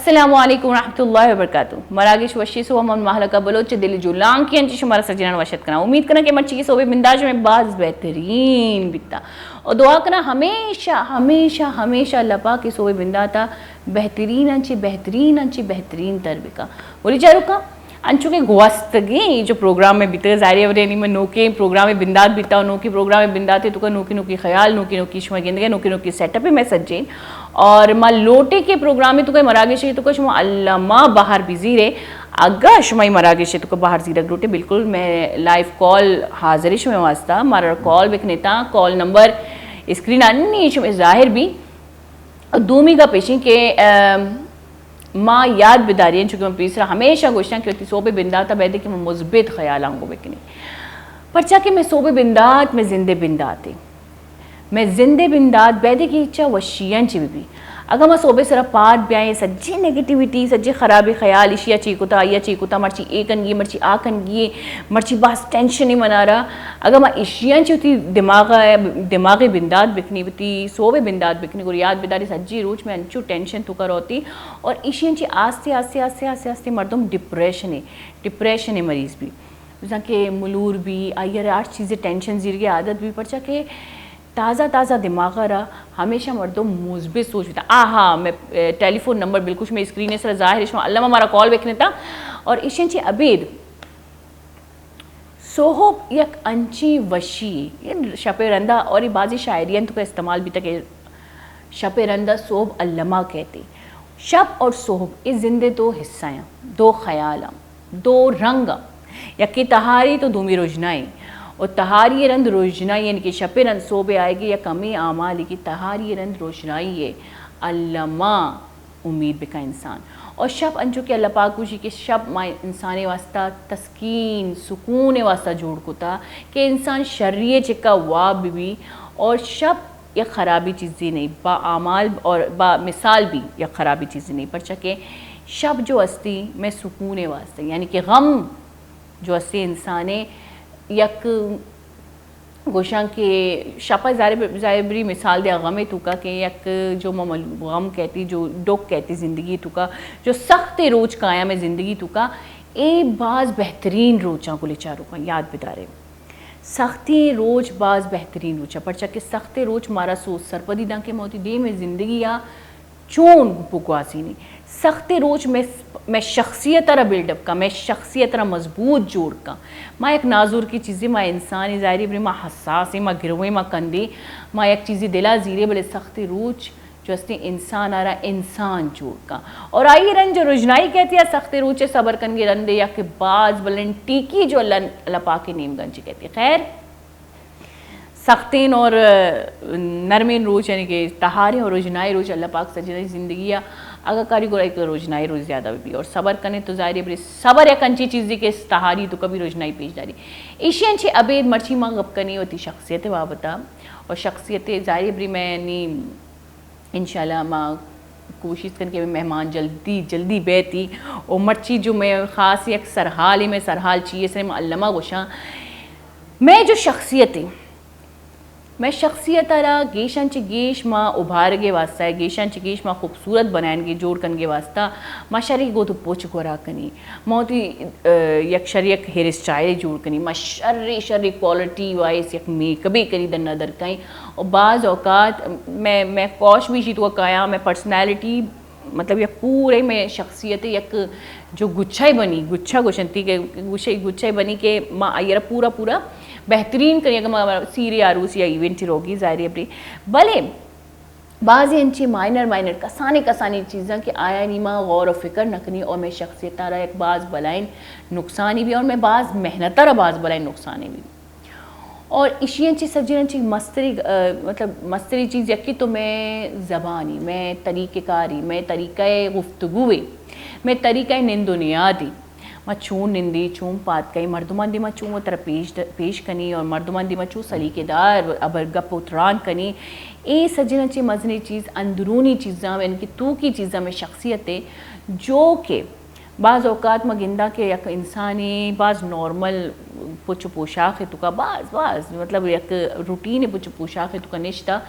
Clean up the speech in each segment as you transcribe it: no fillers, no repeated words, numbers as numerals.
अस्सलामु अलैकुम रहमतुल्लाहि व बरकातुहू मरागिश वशी सो हम महलका बलोच दिल जुलांग की अंची शुमारा सजना वशत करा उम्मीद करना कि मर्ची की सोबे बिंदाज में बाज बेहतरीन बिता और दुआ करना हमेशा हमेशा हमेशा लपा की सोबे बिंदाता बेहतरीन अंची तर बिका बोली चारुका अंचु के गुवास्तगी जो प्रोग्राम में बीते जारी वरेनी में नोके प्रोग्राम में बिंदात बीता और नोकी प्रोग्राम में बिंदाते तो का नोकी नोकी ख्याल नोकी नोकी शुमा गेंदगे नोकी नोकी सेटअप में सज्जेन और मां लोटे के प्रोग्राम में तो कोई मरागे तो कुछ अल्लामा बाहर बिजी रे अगर शुमाई मरागे तो को बाहर जीरक लोटे बिल्कुल मैं लाइव कॉल हाजिरिश में वास्ता मारा कॉल बिकनेता कॉल नंबर स्क्रीन अन्नी शुमे जाहिर भी दूमी का पेशी के माँ याद बिदारियन चूँकि मैं तीसरा हमेशा गोश्ता कि होती सोबे बिंदाता बैदे कि मैं मुस्बित ख्याल आऊँगो बिकनी परचा कि मैं सोबे बिंदात मैं जिंदे बिंदाते मैं जिंदे बिंदात बैदे की इच्छा वशियन ची भी अगर मैं सोबे सरा पार ब्याए सज्जी नेगेटिविटी सज्जी खराबी ख्याल इशिया चीकुता या चीकुता मर्ची एकन गी मर्ची आकन गी मर्ची बास टेंशन ही मना रहा अगर मैं इशियन चूती दिमागी बिंदात बिकनी बती सोबे बिंदात बिकनी को याद बिदारी सज्जी रोज में अंचू टेंशन तुकर होती और इशियन ची आस्ते आस्ते आस्ते आस्ते आस्ते मर्दम डिप्रेशन है मरीज भी जैसा कि मुलूर भी आयर आठ चीज़ें टेंशन जीर की आदत भी पड़चा के ताज़ा दिमाग रहा हमेशा मर्दों मुस्बित सोच था हाँ मैं टेलीफोन नंबर बिल्कुल मैं स्क्रीन से ज़ाहिर अल्लाह हमारा कॉल बेखने था और इशंची अबीद सोहब यक अंची वशी ये शपे रंदा और ये बाजी शायरियन तो का इस्तेमाल भी तक शपे रंदा सोहब अल्लमा कहते शब और सोहब इस जिंदे दो हिस्सा हैं दो ख्याल दो रंग यकी तहारी तो दूमी रोजनाई और तहारी रंद रोशनाई यानी कि शपे रंद सोबे आएगी या कमी आमाल की तहारी रंद रोशनाई है अल्लामा उम्मीद बिका इंसान और शब अंजो के अल्लाह पाक कुशी के शब माँ इंसान वास्ता तस्कीन सुकून वास्ता जोड़ को था कि इंसान शर्रिय चिक्का वाब भी और शब या ख़राबी चीज़ें नहीं बा आमाल और बा मिसाल भी या ख़राबी चीज़ें नहीं पर चके शब जो अस्ती में सुकून वास्ते यानी कि गम जो अस्ती इंसाने यक गोशां के शपा ज़ायबरी मिसाल दिया गमे तुका के यक जो गम कहती जो डोक कहती ज़िंदगी तुका जो सख्त रोज काया में ज़िंदगी तुका ए बाज़ बेहतरीन रोचा को चारों का याद बिदारे सख्ती रोज बाज़ बेहतरीन रोचा पर के सख्त रोज मारा सोच सरपदी दां के मोती दे में ज़िंदगी या चोन बुकवासी नहीं सख्त रोज मैं शख्सियत तरह बिल्डअप का मैं शख्सियत तरह मजबूत जोड़ का माँ एक नाजुर की चीज़ें माँ इंसान ज़ाहिर बड़ी माँ हसास माँ गिरवे माँ कंदे माँ एक चीज़ें दिला जीरे बड़े सख्त रोज जो अस्ते इंसान आ रहा इंसान जोड़ का और आई रन जो रुजनाई कहती है सख्त रोज सबर कन के रंदे या के बाज बलन टीकी जो अल्लाह पाक के नीम गंज कहती है खैर सख्तीन और नरमीन रोज यानी कि तहारे और रोजनाई रोज अल्लाह पाक सजने ज़िंदगी या अगर कारी को एक रोजनाई रोज ज़्यादा भी और सबर कने तो ज़ाहिर बड़ी सबर या कंची चीज़ के तहारी तो कभी रोजनाई पेश जारी एशियन छे अबेद मर्ची माँ गप कनी होती शख्सियत वाबता और शख्सियत ज़ाहिर बड़ी मैंने इंशाल्लाह माँ कोशिश करके मेहमान जल्दी बेती और मर्ची जो मैं ख़ास एक सरहाल में सरहाल चाहिए सर अल्लामा गोशा मैं जो शख्सियत मैं शख्सियत रहा गेशन च गेश माँ उभार के वास्ता है गेशन च गेश माँ खूबसूरत बनाएन के जोड़ कन के वास्ता माँ शरीक गो तो पोच गोरा कनी मोती यक शरीक हेयर स्टाइल जोड़ कनी माँ शर्री क्वालिटी वाइज यक मेकअप करी दन नदर कहीं और बाज़ औकात मैं कौश भी शी तो काया मैं पर्सनैलिटी मतलब यह पूरे में शख्सियत यक जो गुच्छा बनी गुच्छा गोशंती के गुच्छा बनी के माँ आयर पूरा बेहतरीन करिएगा सीरे आरूस या इवेंट रोगी ज़ाहिर अपनी भले बाज़ इंची माइनर कसानी चीज़ें कि आया नहीं माँ गौर व फिक्र नकनी और मैं शख्सियत रहा एक बाज़ बलाइन नुकसानी भी और मैं बाज़ मेहनत रहा बाज़ बलाइन नुकसानी भी और इशियन चीज़ सब्जी चीज़ मस्तरी मतलब मस्तरी चीज़ यकी तो मैं ज़बानी मैं तरीक़ेकारी मैं तरीक़ा गुफ्तगुए मैं तरीक़ा निंदुनियादी माँ चूँ निंदी चूँ पात कई मर्दुमंदी माँ चूँ तरह पेश कनी और मर्दुमंदी माँ चूँ सलीकेदार अबर गप उतरान कनी ए सजन ची मजनी चीज़ अंदरूनी चीज़ा में इनकी तू की चीज़ा में शख्सियत है जो कि बाज़ औकात में गिंदा के एक इंसानी बाज़ नॉर्मल पुच पोशाक है तुका बाज़ मतलब एक रूटीन पुच पोशाक है तुका निश्ता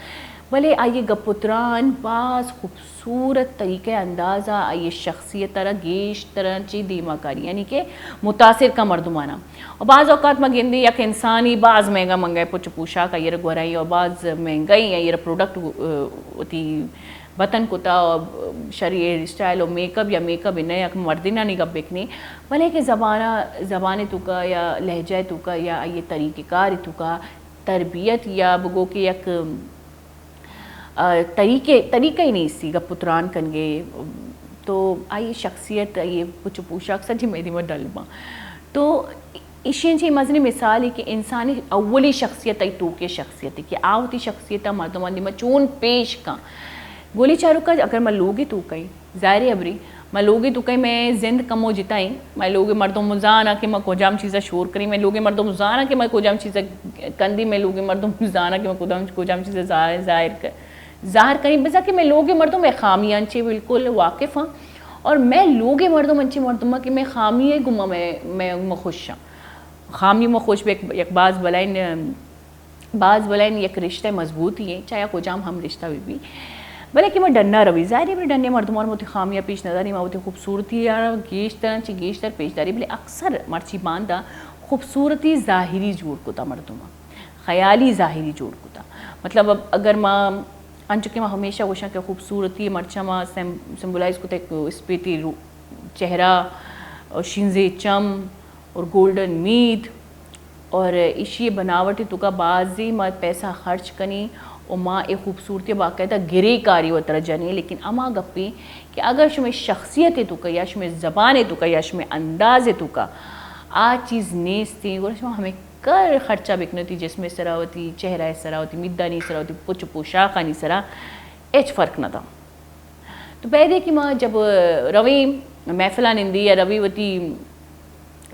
भले आइए गपुत्रान बास खूबसूरत तरीके अंदाज़ा आइए शख्सियत तरह गेश तरह ची दीमाकारी यानी कि मुतासिर का मर्दुमाना और बाज़ औक़ात में गिंदी यक इंसानी बाज़ महंगा मंगाए पुछ पूछा का ये गोराई और बाज़ महंगाई या ये प्रोडक्ट होती बतन कुता और शरीर स्टाइल और मेकअप या मेकअप इन या मर्दिना नहीं कब बिकनी भले कि ज़बान तुका या लहजा तुका या ये तरीक़ेकार तुका तरबियत या बगो के यक तरीक़े ही नहीं सी गपुत्रान कनगे तो आई शख्सियत ये कुछ पोशाक सजी मेरी में डलमा तो इशियन जी मजनी मिसाल है कि इंसानी अव्वली शख्सियत आई तो के शख्सियत कि आवती शख्सियत मर्दमानी में चून पेश का गोली चारू का अगर मैं लोगी तू कहीं ज़ाहिर अबरी मैं लोगी तू कहीं मैं जिंद कमो जिताई मैं लोग मर्दों मुजाना कि मैं कोजाम चीज़ा शोर करी मैं लोग मर्दों मुजाना कि मैं कोजाम चीज़ा कंदी मैं लोग मर्दों मुजाना कि मैं कोजाम चीज़ा ज़ाहिर करी बसा कि मैं लोग मर्दों में खामियां चे बिल्कुल वाकिफ़ हाँ और मैं लोग मर्दों मंचे मर्दों कि मैं खामी गुमा मैं खुश हाँ खामी में खुश एक बाज़ बलाइन एक रिश्ते मजबूत ही है चाहे कोजाम हम रिश्ता भी भले कि मैं डन्ना रवि ज़ाहिर है डन्ने मर्दुमान मोती खामिया पेश नज़र नहीं मोती खूबसूरती यार गेश्तर पेशदारी भले अक्सर मर्ची बांधा खूबसूरती ज़ाहिरी जोड़ कुता मर्दुमा ख़याली ज़ाहिरी जोड़ कुता मतलब अब अगर माँ अंचुके माँ हमेशा कोशा के खूबसूरती मर्चा माँ सिम्बलाइज कुता एक स्पेती चेहरा और शिंजे चम और गोल्डन मीट और इशी बनावटी तुका बाजी माँ पैसा खर्च कनी और माँ एक खूबसूरती बाकायदा गिरे कारी व तरह जनी लेकिन अमा गप्पी कि अगर शुमे शख्सियत तुका या शुमे ज़बान तुका या शुमे अंदाज़ तुका आ चीज़ नेस थी और हमें कर खर्चा बिकने थी जिसमें सरा होती चेहरा सरा होती मिद्दा नहीं सरा होती पुछ पोशाक नहीं सरा एच फ़र्क न था तो पहले कि माँ जब रवि महफिला निंदी या रवि वती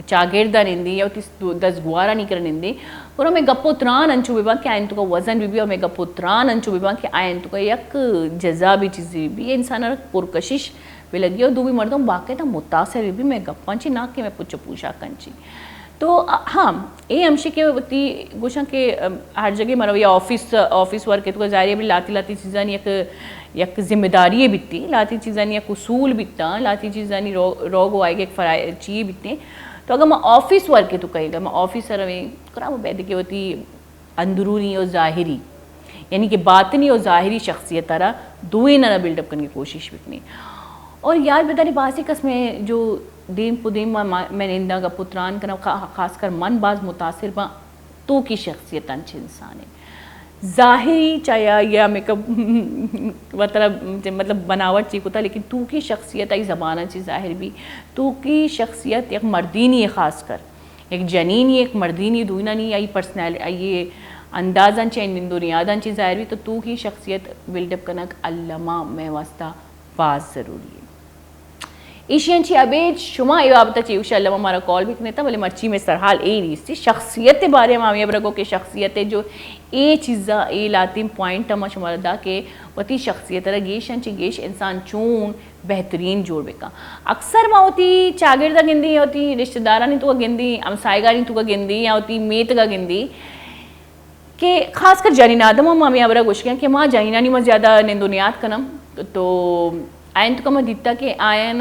चागिरदा निंदी या उती 10 गुआरा नहीं कर निंदी और हमें गपोत्रान अंचु बिबा कि आयन तुका वज़न भी और हमें गपोत्रान अंचु बिबा कि आयन तुका यक जज़ा भी चीज़ भी ये इंसान पुरकशिश भी लगी और दो भी मर्दों बाकायदा मुतासर भी मैं गप्पांची ना कि मैं पुछ पूछा कंची तो हाँ ये हमशे के वती गोशा के हर जगह मरो या ऑफिस वर्क है तो ज़ाहिर भी लाती चीज़ां यक जिम्मेदारी बितती लाती चीज़ां यक उसूल बिता लाती चीज़ां रोग आएगा एक फराय चाहिए बितने तो अगर मैं ऑफिस वर्क है तो कहेगा मैं ऑफिसर में करा वो बैठ के होती अंदरूनी और ज़ाहिरी यानी कि बातनी और ज़ाहिरी शख्सियत तरह दुए ना बिल्डअप करने की कोशिश बिकनी और यार बेतारी बासी कस में जो दीम पुदीम मैंने इंदा का पुत्रान करना खासकर मन बाज मुतासिर बा तो की शख्सियत अच्छे इंसान है ज़ाहिरी चाहे या मेकअप मतलब बनावट चीक होता लेकिन तू की शख्सियत आई ज़बाना ची ज़ाहिर भी तू की शख्सियत एक मर्दीनी है ख़ासकर एक जनीनी एक मर्दीनी दूना नहीं आई पर्सनैल ये अंदाज़न चे दुनियादान ची ज़ाहिर भी तो तू की शख्सियत बिल्डअप करना अल्लामा में वास्ता बात ज़रूरी है एशियन ची अबेज शुमा इबाबता ची उशाल्लाह हमारा कॉल भी करता बोले मर्ची में सरहाल ए रीस थी शख्सियत बारे में आमिया बरगो के शख्सियत जो ए चीज़ा ए लातिम पॉइंट हम शुमार दा के वती शख्सियत गेशन ची गेश इंसान चून बेहतरीन जोड़ बेका अक्सर माँ होती चागिरदा गिंदी होती रिश्तेदारा नहीं तो गिंदी हमसायगा नहीं तो गिंदी या होती मेत का गिंदी कि खासकर जानिनादम मामिया बरा गुश कि माँ जानिना नहीं मैं ज़्यादा निंदुनियात कनम तो आयन तो कम दिता कि आयन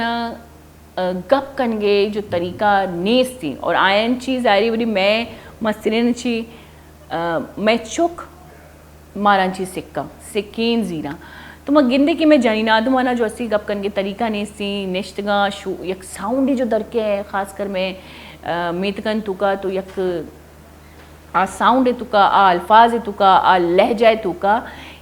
गप कनगे जो तरीका नेस थी और आयन चीज़ आयरी बड़ी मैं मसरिन ची मैं चुक मारा ची सिक्का सिक्कीन जीरा तो मैं गिंदे कि मैं जानिना दूँ जो असी गप कनगे तरीका नेस थी निश्तगा शू यक साउंड जो दरके है खासकर मैं मेतकन तुका तो यक आ साउंड है तुका आ अल्फाज है तुका आ लहजा है तुका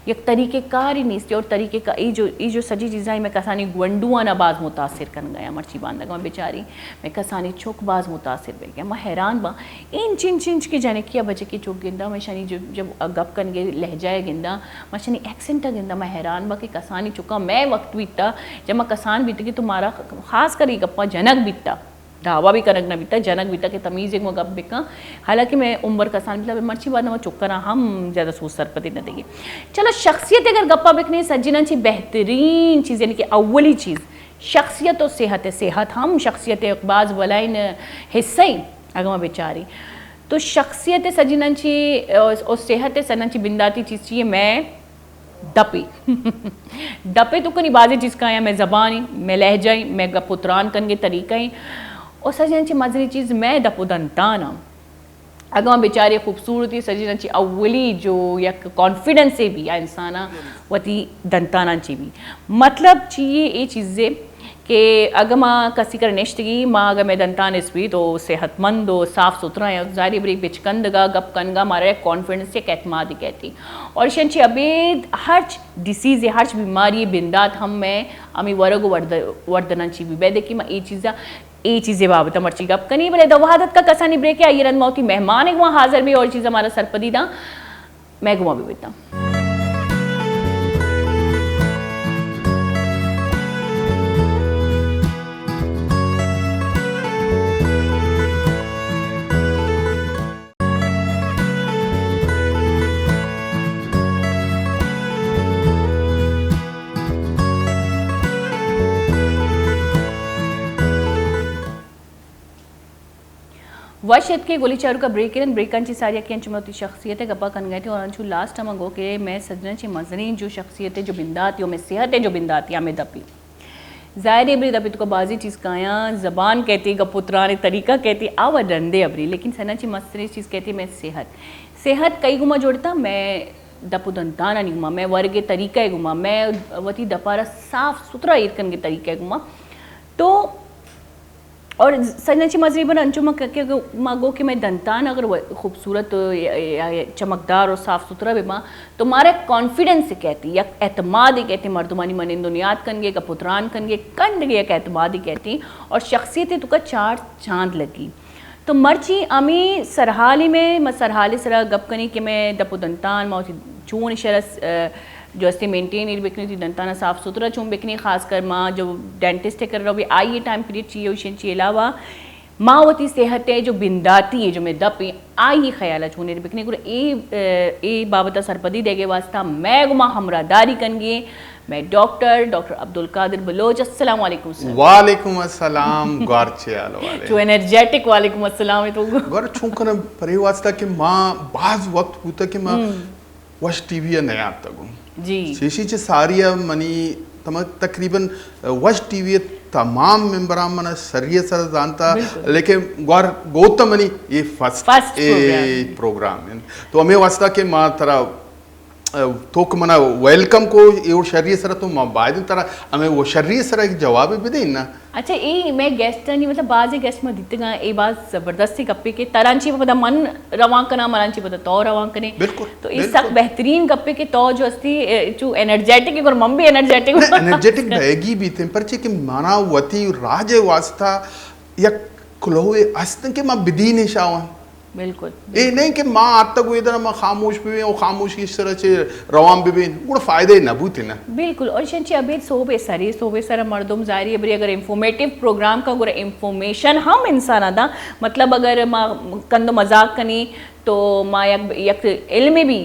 एक तरीके कार ही नहीं और तरीके का ये जो सजी चीज़ा मैं कसानी गुंडुआ ना बाज मुतासिर कर गया मर्ची बांधा मैं बेचारी मैं कसानी चौक बाज मुतासिर बह गया मैं हैरान बा इंच इंच इंच के जाने किया बचे के चौक गिंदा मैं शनी जब गप कन गे लहजाए गिंदा मैं शनी एक्सेंटा गिंदा मैं हैरान बा कि कसानी चुका मैं वक्त बीतता जब मैं कसान बीत गई तुम्हारा खास कर गप्पा जनक बीतता धावा भी करक न बीता जनक बीता के तमीज़ एक गप बिका हालांकि मैं उम्र कसान बीता मर्ची बाद में चुप करा हम ज़्यादा सोच सरपति न देंगे चलो शख्सियत अगर गप्पा बिकने सज्जना ची बेहतरीन चीज़ यानी कि अव्वली चीज़ शख्सियत और सेहत है सेहत हम शख्सियत अकबाज वलाइन हिस्सा ही अगमा बेचारी तो शख्सियत सज्जना ची और सेहत सजना ची बिंदाती चीज़ चाहिए मैं डपे डपे तो कनी बाजी चीज़ का मैं ज़बानी मैं लहजाई मैं गपुत्रान कन के तरीका ही और सजन मजरी चीज़ मैं दपुदंताना अगवा बेचारे खूबसूरती सजन अव्वली जो या कॉन्फिडेंस से भी या इंसाना वती दंताना ची भी मतलब चाहिए ये चीज़ें कि अगर माँ कसी कर नेश्तगी माँ अगर मैं दंतान इसवी तो सेहतमंद हो साफ़ सुथरा है जारी बरी बिचकंदगा गप कनगा मारे कॉन्फिडेंस से कहतमादी कहती और शंची अबेद हर डिसीज़ है हर बीमारी बिंदात हम मैं अमी वर्ग वर्धना ची भी बेदे कि मैं ये चीज़ें बाबत मर्ची गप कनी बोले दवादत का कसानी ब्रेक है ये रन मौती मेहमान है वहाँ हाजिर भी और चीज़ हमारा सरपदीदा मैं घुमा भी बेटा वर्षद के गोली चारू का ब्रेक इन ब्रेकांची सारी की अंचुमती शख्सियतें गप्पा कन गए थे और अंचू लास्ट हम गो के मैं सजना ची मजनी जो शख्सियतें जो बिंदाती हो मैं सेहत है जो बिंदाती हमें दपी ज़ाहिर अबरी दपी तो बाजी चीज़ काया ज़बान कहती गपुत्रान तरीका कहती आव डंडे अबरी लेकिन सना ची मसरी चीज़ कहती मैं सेहत कई गुमा जोड़ता मैं दपुदंताना नहीं गुमा मैं वर्ग तरीका है गुमा मैं वती दपारा साफ सुथरा ईरकन के तरीका है गुमा तो और सजनची मजरीबन अंचुमा मागो कि मैं दंतान अगर खूबसूरत या चमकदार और साफ़ सुथरा बिमा तो मारे कॉन्फिडेंस से कहती या एतमाद ही कहती मर्दमानी मन दुनियात कनगे का पुत्रान कनगे कंद एक एतमाद ही कहती और शख्सियत तुका चार चांद लगी तो मर्ची अमी सरहाली में मैं सरहाली सरा गपकनी कि मैं दपुदंतान मौती चून शरस जो अस्ते मेंटेन बिकनी थी दंताना साफ़ सुथरा चूम बिकनी खासकर माँ जो डेंटिस्ट कर रहा है आई ये टाइम पीरियड चाहिए उशन चाहिए अलावा माँ वती सेहत है जो बिंदाती है जो मैं दप आई ही ख्याल चूने बिकनी को ए बाबता सरपदी देगे वास्ता मैं गुमा हमरादारी कनगे मैं डॉक्टर अब्दुल कादिर बलोच अस्सलाम वालेकुम सर वालेकुम अस्सलाम गारचे आलो वाले जो एनर्जेटिक वालेकुम अस्सलाम है तो गार छुकन परे वास्ता कि माँ बाज वक्त होता कि माँ वश टीवी नया तगुम जी शेषीचे सारिया मनी तम तकरीबन वश टीवी तमाम मेंबरां मन सरिये सर जानता लेकिन गौर गौतम मनी ये फर्स्ट प्रोग्राम तो हमें वास्ता के माँ तरह तो मना वेलकम को ये शरीय सर तो माँ बाद तरह हमें वो शरीय सर एक जवाब भी दे ना अच्छा ये मैं गेस्ट नहीं मतलब बाज़ गेस्ट में दिते गा ये बात ज़बरदस्ती गप्पे के तरांची पता मन रवां कना मरांची पता तो रवां कने बिल्कुल तो इस सब बेहतरीन गप्पे के तो जो अस्ती जो एनर्जेटिक और मम भी एनर्जेटिक रहेगी भी थे पर कि माना वती राजे वास्ता या क्लोए अस्त के माँ बिदी निशावा बिल्कुल ये नहीं कि माँ आज तक इधर माँ खामोश भी और खामोश की तरह से रवाम भी वो फायदे न बूते ना बिल्कुल और शंची अभी सोबे सर मर्दम जारी अबरी अगर इंफॉर्मेटिव प्रोग्राम का अगर इंफॉर्मेशन हम इंसान आदा मतलब अगर माँ कंदो मजाक कनी तो माँ यक इल्म भी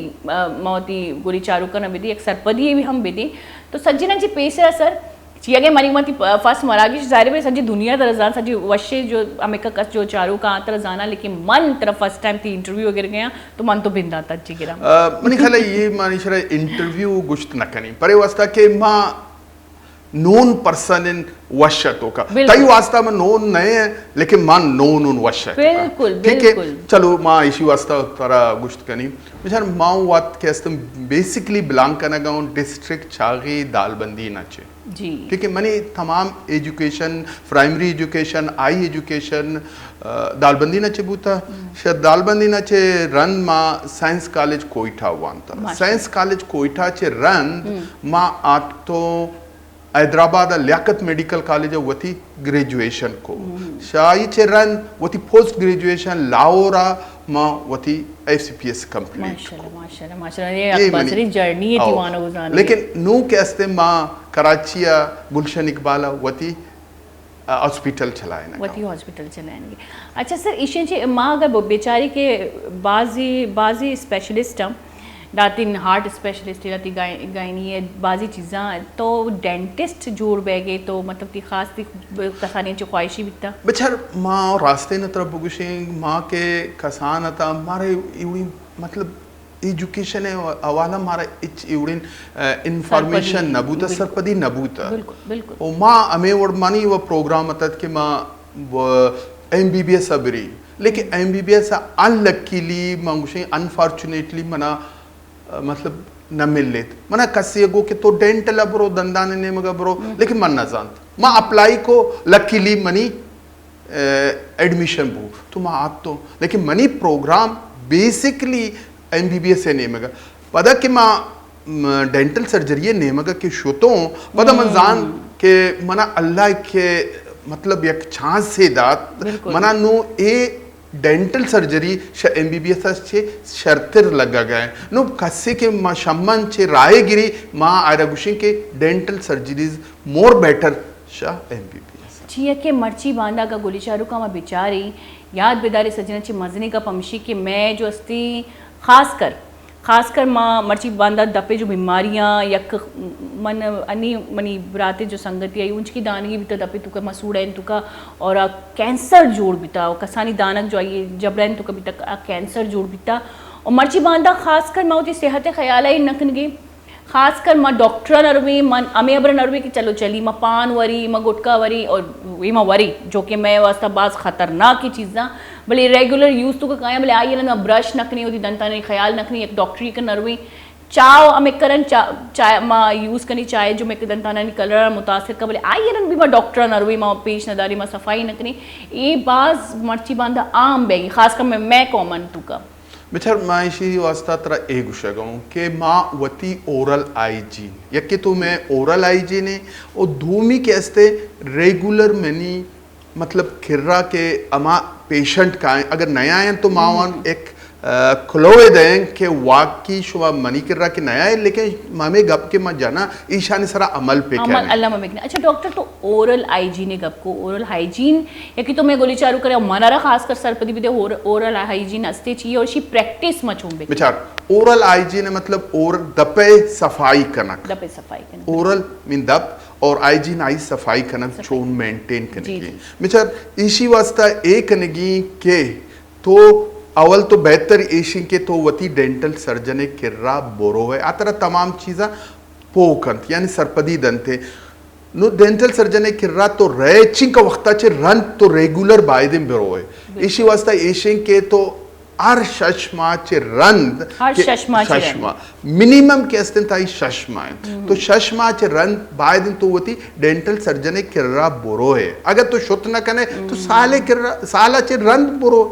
मौती गुरी चारू करना विधि एक सरपदी भी हम विधि तो सज्जना जी पेशा सर चियागे मनी मती फर्स्ट मरागी जाहिर में सजी दुनिया तरह जान सजी वशे जो अमेका कस जो चारू का तरह जाना लेकिन मन तरफ फर्स्ट टाइम थी इंटरव्यू वगैरह गया तो मन तो बिंदा था जी गिरा मनी ख्याल ये मानी शरा इंटरव्यू गुश्त न कनी परे वास्ता के माँ नोन पर्सन इन वशतो का कई वास्ता में नोन नए हैं लेकिन माँ नोन उन वश बिल्कुल ठीक है चलो माँ इसी वास्ता तरह गुश्त कनी बेचार माँ वात के अस्तम बेसिकली बिलोंग करना गाँव डिस्ट्रिक्ट छागी दालबंदी नाचे जी ठीक है मनी तमाम एजुकेशन प्राइमरी एजुकेशन आई एजुकेशन दालबंदी नचे बूता शायद दालबंदी नचे रन माँ साइंस कॉलेज कोयटा वांता साइंस कॉलेज कोयटा चे रन माँ आत तो हैदराबाद लियाकत मेडिकल कॉलेज वती ग्रेजुएशन को शाही चे रन वती पोस्ट ग्रेजुएशन लाहौरा माँ वती FCPS कंप्लीट माशाल्लाह ये बसरी जर्नी है दीवाना गुजारने लेकिन नू कैसे माँ कराचिया गुलशन इकबाला वती हॉस्पिटल चलाए ना वती हॉस्पिटल चलाएंगे अच्छा सर ईशन जी माँ अगर बेचारी के बाजी स्पेशलिस्ट हम दातिन हार्ट स्पेशलिस्ट दाती गायनी है बाजी चीज़ां तो डेंटिस्ट जोड़ बैगे तो मतलब ती खास ती कसाने जो ख्वाहिशी बिता बेचार माँ रास्ते न तरफ बुगुशें माँ के कसान था हमारे मतलब एज्युकेशन अवाला मारा इच एवढीन इन्फॉर्मेशन नबूता सरपदी नबूता बिल्कुल बिल्कुल ओ मा अमे वड मानी व प्रोग्राम अतात कि मा MBBS अबरी लेकिन MBBS अनलकीली मंगुशे अनफॉर्चुनेटली मना मतलब न मिललेत मना कस्य गो के तो डेंटल अबरो दंदाने ने मगा बरो लेकिन मन न जानत मा अप्लाई को लकीली मनी एडमिशन बू तो मा आप तो लेकिन मनी प्रोग्राम बेसिकली MBBS से नेमगा पदा कि मा डेंटल सर्जरी नेमगा के शोतो पदा मन जान के मना अल्लाह के मतलब एक चांस से दात मना नो ए डेंटल सर्जरी MBBS छे शर्तिर लगा गए नो कस्से के मा शम्मन छे रायगिरी मा आयरागुशी के dental surgeries more better MBBS छिया के मर्ची बांधा का गोली चारू का मा बिचारी याद बेदारी सजना ची मजनी का पमशी के मैं जो अस्ती खासकर माँ मर्ची बांधा दपे जो बीमारियाँ यक मन अन्नी मनी बराते जो संगति आई उनकी दानगी भी तो दपे तुका मसूड़ैन तुका और कैंसर जोड़ बिता और कसानी दानक जो आई जबरैन तुका भी तक कैंसर जोड़ बिता और मर्ची बांधा खासकर माँ उती सेहत ख्याल आई नखनगी खासकर माँ डॉक्टर नरवी मन अमे अबर नरवी कि चलो चली माँ पान वरी माँ गुटका वरी और वी माँ वरी जो कि मैं वास्ता बाज खतरनाक की चीज़ा भले रेगुलर यूज़ तो का भले आई ना ब्रश नखनी होती दंता ने ख्याल नखनी एक डॉक्टरी का नरवी चाव अमे करन चाय माँ यूज़ करनी चाहे जो मैं दंता ने कलर मुतासिर का भले आई भी माँ डॉक्टर नरवी माँ पेश नदारी माँ सफाई नखनी ये बाज मर्ची बांधा आम बैगी खासकर मैं कॉमन तू का बिचार माइशी वास्ता तरा एक उशगों के माँ वती ओरल हाइजीन यके तो मैं ओरल हाइजीन है और धूमी के अस्ते रेगुलर मनी मतलब खिर्रा के अमा पेशेंट का अगर नया है तो मावन एक खुलोए दें के वाकी शुवा मनी किर्रा के नया है लेकिन मामे गप के मत जाना ईशान सारा अमल पे क्या अमल अल्लाह ममेक अच्छा डॉक्टर तो ओरल हाइजीन गप को ओरल हाइजीन या कि तो मैं गोली चारू करे मनारा खासकर सरपदी भी ओरल हाइजीन अस्ते चाहिए और शी प्रैक्टिस मचूंबे बेचार ओरल हाइजीन मतलब और दपे सफाई कनक ओरल मीन दप और हाइजीन आई सफाई कनक चोन मेंटेन करने की बेचार इसी वास्ता एक कनेगी के तो अवल तो बेहतर एशियन के तो वती डेंटल सर्जन किर्रा बोरो है आ तरह तमाम चीज़ा पोकंत यानी सरपदी दंते नो डेंटल सर्जन किर्रा तो रेचिंग का वक्ता चे रन तो रेगुलर बायदिन बोरो है इसी वास्ता एशियन के तो हर शशमा चे रंद शशमा मिनिमम के अस्तिन ताई शशमा है तो शशमा चे रंद बायदिन तो वती डेंटल सर्जन किर्रा बोरो है अगर तो शुद्ध न कने तो साला चे रंद बोरो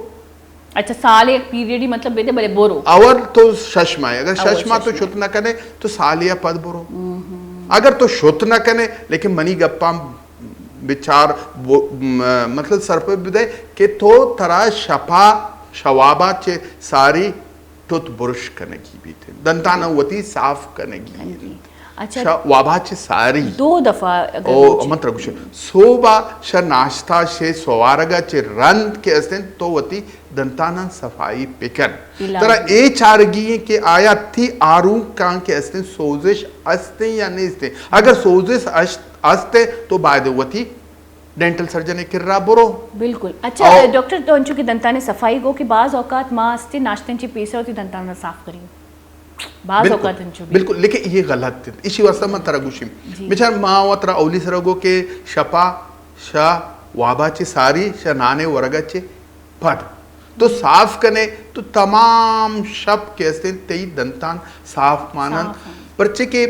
अच्छा साल एक पीरियड ही मतलब बेटे बड़े बोरो अवर तो शशमा है अगर शशमा तो शुद्ध न कने तो सालिया पद बोरो अगर तो शुद्ध न कने लेकिन मनी गप्पा विचार मतलब सर पे बिदे के तो तरा शपा शवाबा चे सारी टूथ ब्रश करने की भी थे दंताना वती साफ करने की अच्छा वाबा चे सारी 2 दफा ओ मंत्र कुछ सोबा श नाश्ता से सवारगा चे रंद के अस्तें तो वती दंताना सफाई पेकर तरा ए चारगी के आया थी आरू कां के अस्तें सोजिश अस्ते या नहीं अस्ते अगर सोजिश अस्ते तो बाद वती डेंटल सर्जन किर्रा बोरो बिल्कुल अच्छा डॉक्टर तो अंचु की दंताने सफाई गो कि बाज औकात मां अस्ते नाश्ते ची पैसे होती दंताना साफ करी बाज औकात अंचु बिल्कुल लेकिन ये गलत है इसी वास्ते में तरगुशी बेचार मां व तरा औली सरगो के शपा शा वाबा चे सारी श नाने वरगा चे पद तो साफ कने तो तमाम शब के अस्ते तेई दंतान साफ मानन परचे के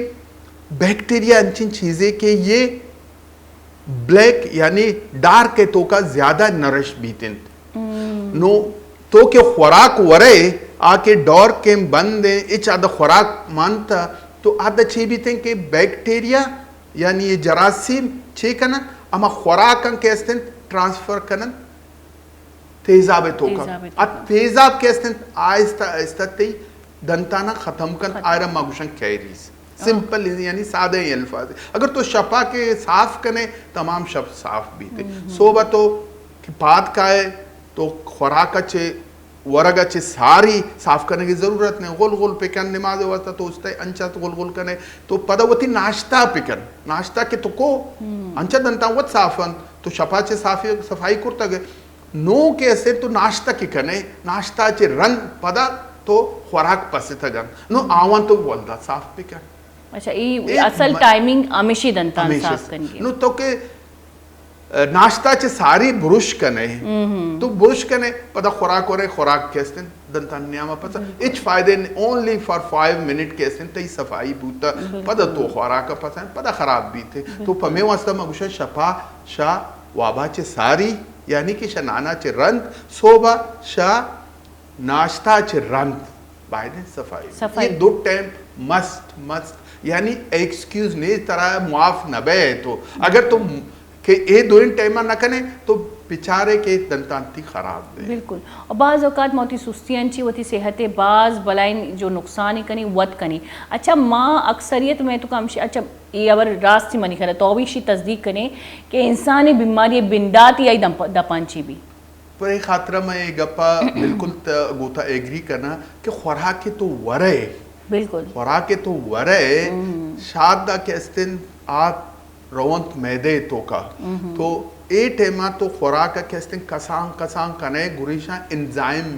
बैक्टीरिया अंचिन चीजें के ये ब्लैक यानी डार्क है तो का ज्यादा नरिश बीतिन नो तो के खुराक वरे आके डोर के बंद है इच आधा खुराक मानता तो आधा छे बीते के बैक्टीरिया यानी ये जरासीम छे कनन अमा खुराक के अस्ते ट्रांसफर कनन तेजाब तो का तेजाब के अस्ते आहिस्ता आहिस्ता ते दंताना खत्म कन आयरा मागुशन कैरीज सिंपल यानी सादे अल्फाज अगर तो शपा के साफ कने तमाम शब्द साफ भी थे सोबा तो बात का है तो खुराक चे वरगा चे सारी साफ करने की जरूरत नहीं गोल गोल पिकन नमाज वास्ता तो उसते अंचा तो गोल गोल कने तो पदवती नाश्ता पिकन नाश्ता के तो को अंचा दंता वत साफन तो शपा चे सफाई करता गए नो के ऐसे तो नाश्ता की कने नाश्ता चे रन पदा तो खुराक पसे थगन नो आवन तो बोलदा साफ पे क्या अच्छा ई असल टाइमिंग हमेशा दंतान साफ करनी नो तो के नाश्ता चे सारी बुरुश कने तो बुरुश कने पता खुराक और खुराक केस्ते दंतान नियामा पता इच फायदे ओनली फॉर 5 मिनट केस्ते तई सफाई बूता पता तो खुराक पता पता खराब भी थे तो पमे वास्ता मगुशा शफा शा वाबा चे सारी यानी कि शनाना चे रंत सोबा शा नाश्ता चे रंत बायने सफाई ये 2 टाइम मस्ट यानी एक्सक्यूज नहीं तरह मुआफ न बे तो अगर तुम कि ये 2 टाइम ना कने तो बेचारे के दंतांती खराब है बिल्कुल और बाज़ औकात मोती सुस्तियां ची वती सेहत बाज़ बलाइन जो नुकसान ही कनी वत कनी अच्छा माँ अक्सरियत में तो काम अच्छा ये अवर रास्ती मनी करे तो भी शी तस्दीक कने कि इंसानी बीमारी बिंदाती आई दपांची भी पर एक खातरा में ये गप्पा बिल्कुल गोता एग्री करना कि खुराक के तो वरे बिल्कुल खुराक के तो वरे शादा के अस्तिन आप रवंत मैदे तो का तो ए टेमा तो खुराक का केस्ते कसांग कने गुरिशा एंजाइम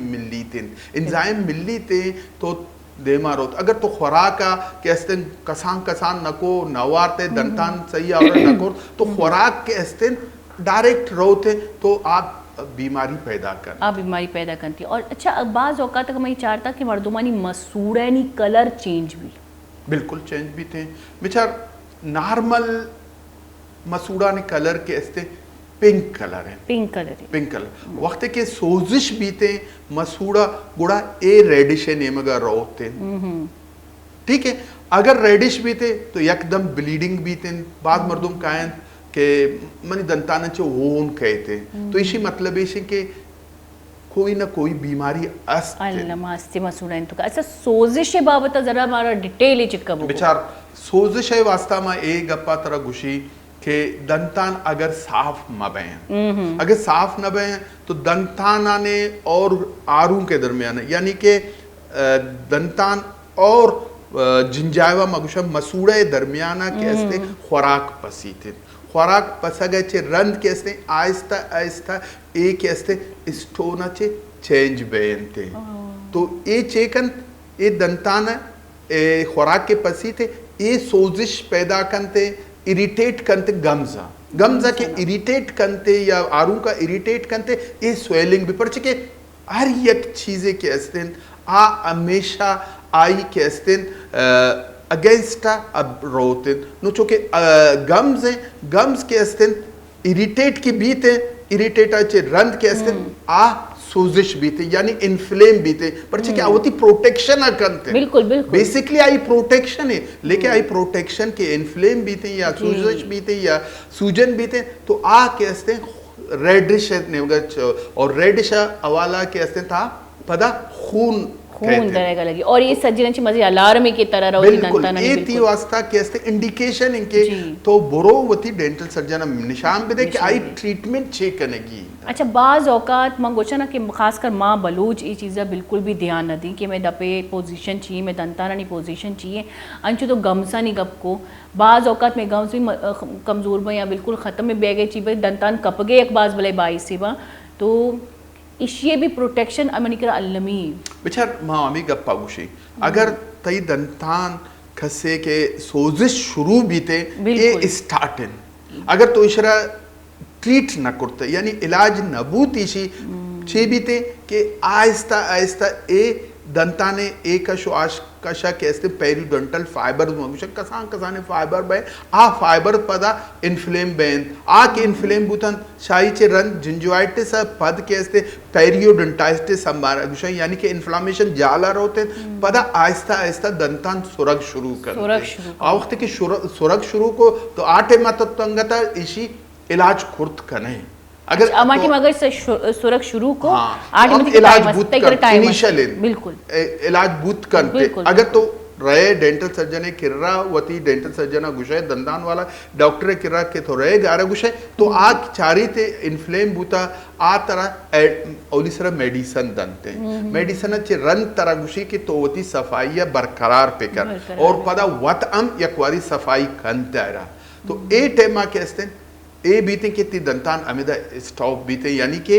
मिली थे तो दे मारो अगर तो खुराक का केस्ते कसांग नको नवारते दंतान सही और नको तो खुराक के अस्ते डायरेक्ट रोते तो आप बीमारी पैदा करती और अच्छा बाज़ औकात तक मैं चाहता कि मर्दुमानी मसूड़नी कलर चेंज भी बिल्कुल चेंज भी थे बेचार नॉर्मल मसूड़ा ने कलर के अस्ते पिंक कलर वक्त के सोजिश भी थे मसूड़ा गुड़ा ए रेडिश ने मगर रोते ठीक है अगर रेडिश भी थे तो एकदम ब्लीडिंग भी थे बाद मर्दुम कायन के मनी दंतान चे ओन कहते तो इसी मतलब इसी के कोई ना कोई बीमारी अस्ते मसूड़ा तो अच्छा सोजिश बाबत जरा हमारा डिटेल चिटका बेचार सोजिश वास्ता में एक गप्पा तरह गुशी के दंतान अगर साफ न बहे अगर साफ न बहे तो दंताना ने और आरू के दरमियान यानी कि दंतान और जिंजावा मगुशा मसूड़े दरमियाना के अस्ते खुराक पसी थे खुराक पसा गए चे रंध के अस्ते आहिस्ता आहिस्ता एक के अस्ते स्टोना चे चेंज बेन थे तो ये चेकन ये दंताना खुराक के पसी थे ये सोजिश पैदा करते इरिटेट करते गमजा के इरिटेट करते या आरू का इरिटेट करते ये स्वेलिंग भी पड़ चुके हर एक चीज़ें के अस्तिन आ हमेशा आई के अस्तिन अगेंस्ट अब रोते नो चूँकि गम्स के अस्तिन इरिटेट की बीते इरिटेट आचे रंध के अस्तिन आ सोजिश भी थे यानी इन्फ्लेम भी थे पर क्या होती प्रोटेक्शन करते बिल्कुल बेसिकली आई प्रोटेक्शन है लेकिन आई प्रोटेक्शन के इन्फ्लेम भी थे या सोजिश भी थे या सूजन भी थे तो आ के अस्ते रेडिश और रेडिश अवाला के अस्ते था पदा खून दरेगा लगी और ये सज्जन मजे अलार्म की तरह रहो बिल्कुल ये ती वास्ता के अस्ते इंडिकेशन इनके तो बोरो वती डेंटल सर्जन निशान भी दे कि आई ट्रीटमेंट चेक करेगी अच्छा बाज़ औकात मां गोचा ना कि खासकर माँ बलूच ये चीज़ें बिल्कुल भी ध्यान न दी कि मैं दपे पोजीशन चाहिए मैं दंताना पोजीशन चाहिए अंचु तो गमसा नहीं गप को बाज़ औकात में गम्स भी कमज़ोर में या बिल्कुल ख़त्म में बह गए चीज़ दंतान कप गए एक बाज़ भले बाई से तो इशिये भी प्रोटेक्शन अमनिकर अल्लमी बेचार मामी गप्पा गुशी अगर तई दंतान खसे के सोजिश शुरू भी थे ये स्टार्टिंग अगर तो इशरा ट्रीट न करते यानी इलाज नबूत इशी छे भी थे कि आहिस्ता आहिस्ता ए दंताने एक श्वास कशा कैसे पेरिडोंटल फाइबर कसाने फाइबर बे आ फाइबर पदा इन्फ्लेम बेन आ के इन्फ्लेम बुतन शाही चे रन जिंजोइटिस पद कैसे पेरियोडोंटाइटिस संबार यानी कि इन्फ्लामेशन जाला रोते पदा आहिस्ता आहिस्ता दंतान सुरग शुरू कर आ वक्त की सुरग शुरू को तो आटे मतंगता इसी इलाज खुर्द कने अगर अगर से सुरग शुरू को इलाज बूत कर बिल्कुल इलाज बूत करते अगर तो रहे डेंटल सर्जन किर्रा वती डेंटल सर्जन गुशे दंदान वाला डॉक्टर किर्रा के तो रहे गारा गुशे तो आ चारी ते इन्फ्लेम बूता आ तरह ओलिसरा मेडिसन दंते मेडिसन चे रन तरह गुशी की तो वती सफाई बरकरार पे कर और पदा वत यकवारी सफाई कंते रहा तो ए टेमा के अस्ते ए बीते कितनी दंतान अमिदा स्टॉप बीते यानी कि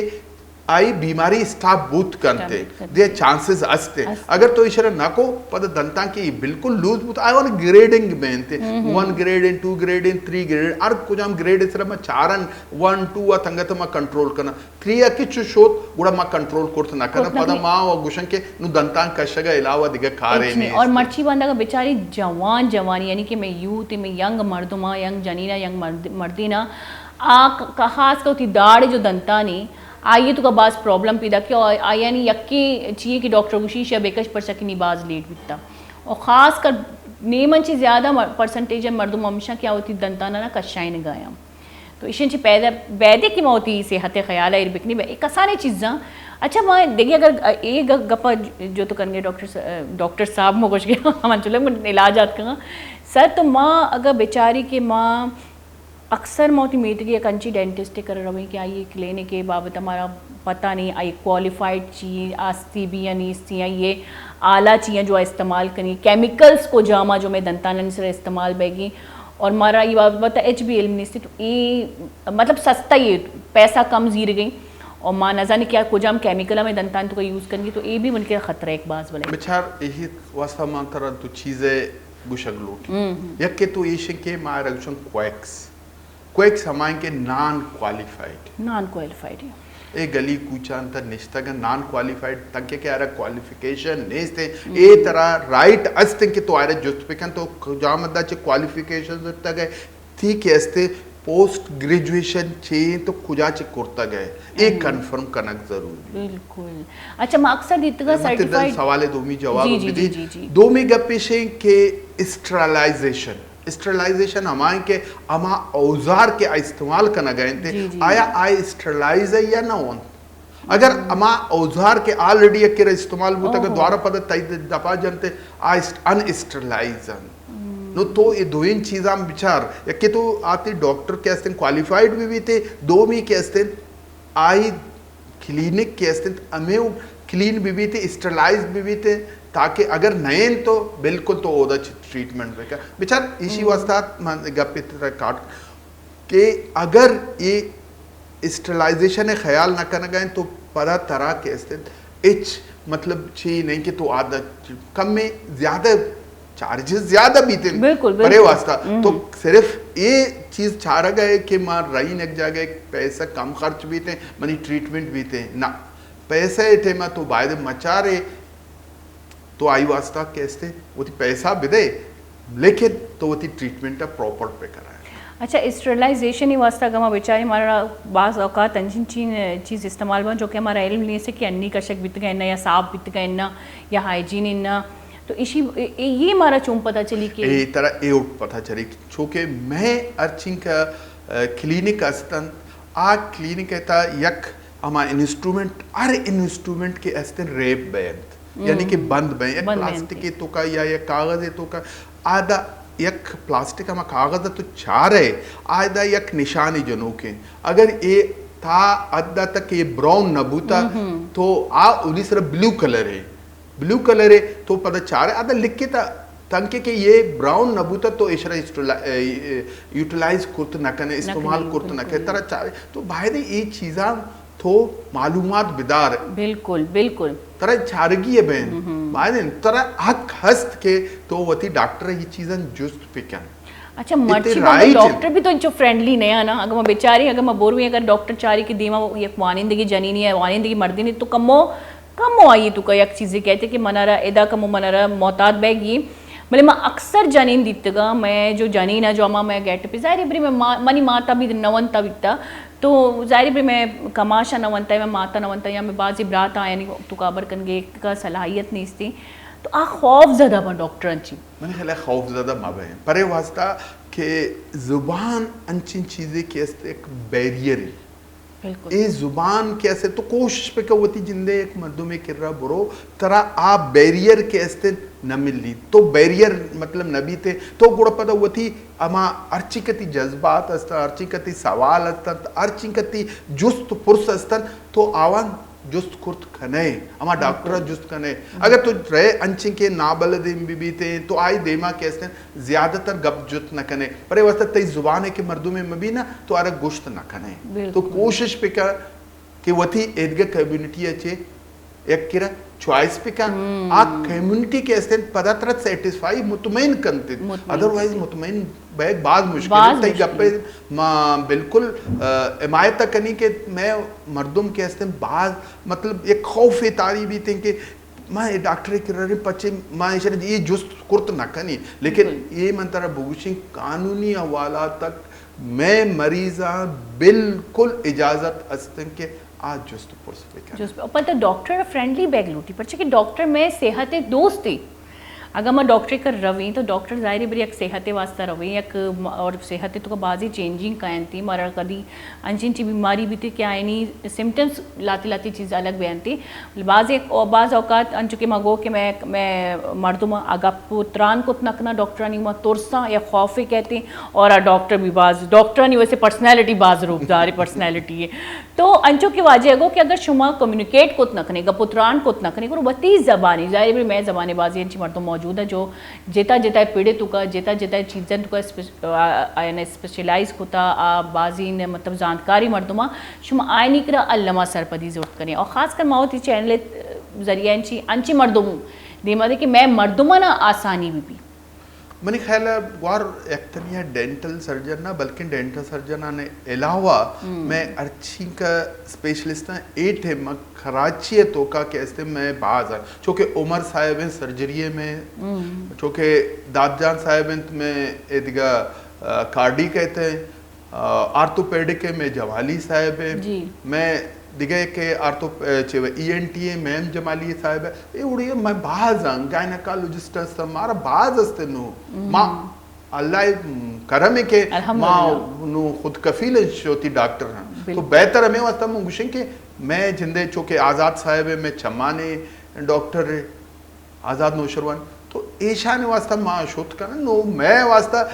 आई बीमारी स्टाफ बूथ करते करते. दे चांसेस असते असते. अगर तो इशारा नको पद दंता की बिल्कुल loose tooth I want grading बेनते 1 ग्रेड इन 2 ग्रेड इन 3 ग्रेड और कुछ हम ग्रेड इसरा में चारन 1 2 आ तंगत मा कंट्रोल करना 3 आ किछु शोत गुड़ा मा कंट्रोल करत ना करना पद मा और गुशन के नु दंता कशगा इलावा दिगे खारे ने और मर्ची बंदा का बेचारी जवान जवानी यानी कि मैं यूथ में यंग मर्दुमा यंग जनीना यंग मर्दीना आ खास का उती दाढ़ जो दंता ने आइए तो का बास प्रॉब्लम पैदा किया और आया नहीं यक्की चाहिए कि डॉक्टर गुशीश या बेकश पर सकी बाज लेट बिकता और ख़ास कर नेमन ची ज़्यादा परसेंटेज मर्दुम हमेशा क्या होती दंताना ना कशाई ने गाया तो इशन पैदा वैदे की मौती सेहत ख्याल है बिकनी एक आसानी चीज़ा अच्छा मैं देखिए अगर एक गप्पा जो तो करेंगे डॉक्टर साहब में कुछ गया हम चलो इलाजात का सर तो माँ अगर बेचारी के माँ अक्सर मौती मीट की कंची डेंटिस्ट कर रही कि आई क्लिनिक के बाबत हमारा पता नहीं आई क्वालिफाइड चीज़ आस्ती भी या नीस्ती या ये आला चीज़ें जो इस्तेमाल करी केमिकल्स को जामा जो मैं दंतानन से इस्तेमाल बैगी और मारा ये बात बता HBL नीस्ती तो ये मतलब सस्ता ये पैसा कम जीर गई और माँ न जाने क्या कुछ हम केमिकल में दंतान तो का यूज़ करेंगे तो ये भी उनके खतरा एक बात बोले बेचार यही वास्ता मान तरह तो चीज़ें गुशग लोटी यक के तो ये के मार गुशन क्वेक्स हमारे के नॉन क्वालिफाइड ए गली कूचा अंतर निश्तग नॉन क्वालिफाइड तंके के आरा क्वालिफिकेशन नेस्ते ए तरह राइट अस्ते के तो आरे जुस्टिफिकेशन तो जामदा चे क्वालिफिकेशन तक है ठीक है अस्ते पोस्ट ग्रेजुएशन चे तो खुजा चे करता गए एक कंफर्म करना जरूरी बिल्कुल अच्छा मकसद इतना सर्टिफाइड सवाल दो मी जवाब दी दो मी गपेशे के स्टरलाइजेशन हमारे के अमा औजार के इस्तेमाल करना गए थे आया आई स्टरलाइज है या ना वन अगर अमा औजार के ऑलरेडी के इस्तेमाल होता है द्वारा पद तई दफा जनते आई अनस्टरलाइजन नो तो ये दो इन चीज़ हम विचार या कि तो आते डॉक्टर के अस्ते क्वालिफाइड भी थे दो मी के अस्ते आई क्लिनिक के अस्ते अमेव क्लीन भी थे स्टरलाइज भी थे ताकि अगर नए तो बिल्कुल तो ओदा ट्रीटमेंट में क्या बेचार इसी वास्ता गपित काट के अगर ये स्टरलाइजेशन है ख्याल ना करना गए तो पदा तरह के स्थित इच मतलब छी नहीं कि तो आदत कम में ज़्यादा चार्जेस ज़्यादा भी थे बड़े वास्ता तो सिर्फ ये चीज़ चाह गए कि मार रही नक जागे पैसा कम खर्च भी थे मनी ट्रीटमेंट भी थे ना पैसे थे मैं तो बायद मचा रहे तो आई वास्ता कैसे वो पैसा भी दे लेकिन तो वो ट्रीटमेंट प्रॉपर पे कराए अच्छा स्टरलाइजेशन ही वास्ता गमा बेचारे हमारा बाज़ औकात अंजिन चीज़ इस्तेमाल बन जो कि हमारा इल्म नहीं से कि अन्नी कशक बित गए ना या साफ बित गए ना या हाइजीन इन्ना तो इसी ये हमारा चूम पता चली कि ये तरह ये पता चली चूँकि मैं अर्चिंग का क्लिनिक अस्तन आ क्लिनिक था यक हमारा इंस्ट्रूमेंट के अस्तिन रेप बैंड यानी कि बंद बे एक प्लास्टिक के तो का या कागज तो का आधा एक प्लास्टिक में कागज तो चार है आधा एक निशानी जनों के अगर ये था आधा तक ये ब्राउन नबूता तो आ उन्हीं सिर्फ ब्लू कलर है तो पता चार है आधा लिख के था तंके के ये ब्राउन नबूता तो इशरा यूटिलाइज कुर्त न करने इस्तेमाल कुर्त न करे तरह चार तो बाहर ये चीज़ा तो मालूमात बिदार बिल्कुल बिल्कुल तरह छारगी है बहन बायन तरह हक हस्त के तो वती डॉक्टर ये चीज़न जुस्त पिकन अच्छा मर्ची डॉक्टर भी तो जो फ्रेंडली नहीं है ना अगर मैं बेचारी अगर मैं बोर हुई अगर डॉक्टर चारी की दीमा ये वानिंदगी जनीनी है वानिंदगी मर्दी नहीं तो कमो आई तो कई एक चीज़ें कहते कि मनारा एदा कमो मनारा मोहतात बैगी मतलब मैं अक्सर जनीन दीतगा मैं जो जनीन है जो अमा मैं गेट पे जाहिर है मैं मनी माता भी नवंता बिकता तो जाहिर है मैं कमाशा नवंता है मैं माता नवंता या मैं बाजी ब्रात आया नहीं तो काबर कनगे का सलाहियत नहीं थी तो आ खौफ ज़्यादा बन डॉक्टर अंची मैंने ख्याल खौफ ज़्यादा माबे परे वास्ता के ज़ुबान अंची चीज़ें के एक बैरियर है ये जुबान कैसे तो कोशिश पे का होती जिंदे एक मर्दों में किर्रा बुरो तरह आप बैरियर के ऐसे न मिली तो बैरियर मतलब नबी थे तो गुड़ पता होती अमा अर्चिकती जज्बात अस्तर अर्चिकती सवाल अस्तर अर्चिकती जुस्त पुरुष अस्तर तो आवान जुस्त कुर्त खने अमा डॉक्टर जुस्त खने अगर तो रहे अंची के नाबल दिम भी थे तो आई देमा कैसे ज्यादातर गप जुत न कने पर ये वस्ता तई जुबान है कि मर्दों में मबी ना तो अरे गुश्त न खने तो कोशिश पे का कि वती एदगे कम्युनिटी अच्छे एक किरा चॉइस पे का आ कम्युनिटी के ऐसे पदा तरह सेटिस्फाई मुतमईन करते अदरवाइज मुतमईन बैग बाद मुश्किल तई गप्पे मां बिल्कुल हिमायत करनी के मैं मर्दुम के ऐसे बाद मतलब एक खौफ तारी भी थे कि मां डॉक्टर के पचे मां ये जुस्त कुर्त न कनी लेकिन ये मंतरा भूषिंग कानूनी हवाला तक मैं मरीजा बिल्कुल इजाजत अस्तन के आज जुस्त पुरस पर तो डॉक्टर फ्रेंडली बैग लूटी पर कि डॉक्टर में सेहत दोस्त थी अगर मैं डॉक्टरी कर रवी तो डॉक्टर ज़ाहिर बरी एक सेहत वास्ता रवी एक और सेहत तो बाजी चेंजिंग कायन थी मारा कदी अंचिन ची बीमारी भी थी क्या यानी सिम्टम्स लाती लाती चीज़ अलग बयान थी बाज़ औकात अन चुके मगो कि मैं मर्दुम आगा पुत्रान को नकना डॉक्टरानी में तुरसा या खौफे कहते और डॉक्टर भी बाज डॉक्टरानी वैसे पर्सनैलिटी बाज रूपदार पर्सनैलिटी है तो अंचो की वाजह गो कि अगर शुमा कम्युनिकेट को नकने का पुत्रान को नकने को बती ज़बानी ज़ाहिर बरी मैं ज़बानी बाजी अंची मर्दुम मौजूद है जो जेता जेता पीड़ित तुका जेता जेता चीज़न तुका स्पेशलाइज होता आ बाजी ने मतलब जानकारी मर्दुमा शुमा आयनी करा अल्लमा सरपदी जरूरत करें और ख़ासकर माओ ती चैनल जरिया अंची मर्दुमू देमा दे कि मैं मर्दुमा ना आसानी भी मैंने ख्याल है वार एक्टनिया डेंटल सर्जन ना बल्कि डेंटल सर्जन आने अलावा मैं अर्ची का स्पेशलिस्ट ना एट है मैं कराची तो का कैसे मैं बाज चूँकि उमर साहिब हैं सर्जरी में चूँकि दादजान साहिब हैं में एदगा कार्डी कहते हैं आर्थोपेडिक में जवाली साहिब है मैं दिगे के ortho ENT ma'am Jamali Sahib है ये उड़िए मैं बाज गायनेकोलॉजिस्ट मारा बाज अस्ते नो माँ अल्लाह करम है के माँ नो खुद कफील शोती डॉक्टर हैं तो बेहतर हमें वास्ता मुझे कि मैं जिंदे चूँकि आज़ाद साहिब है मैं चमाने डॉक्टर है आज़ाद नौशरवान तो ऐशा ने वास्ता माँ शोत करना नो मैं वास्ता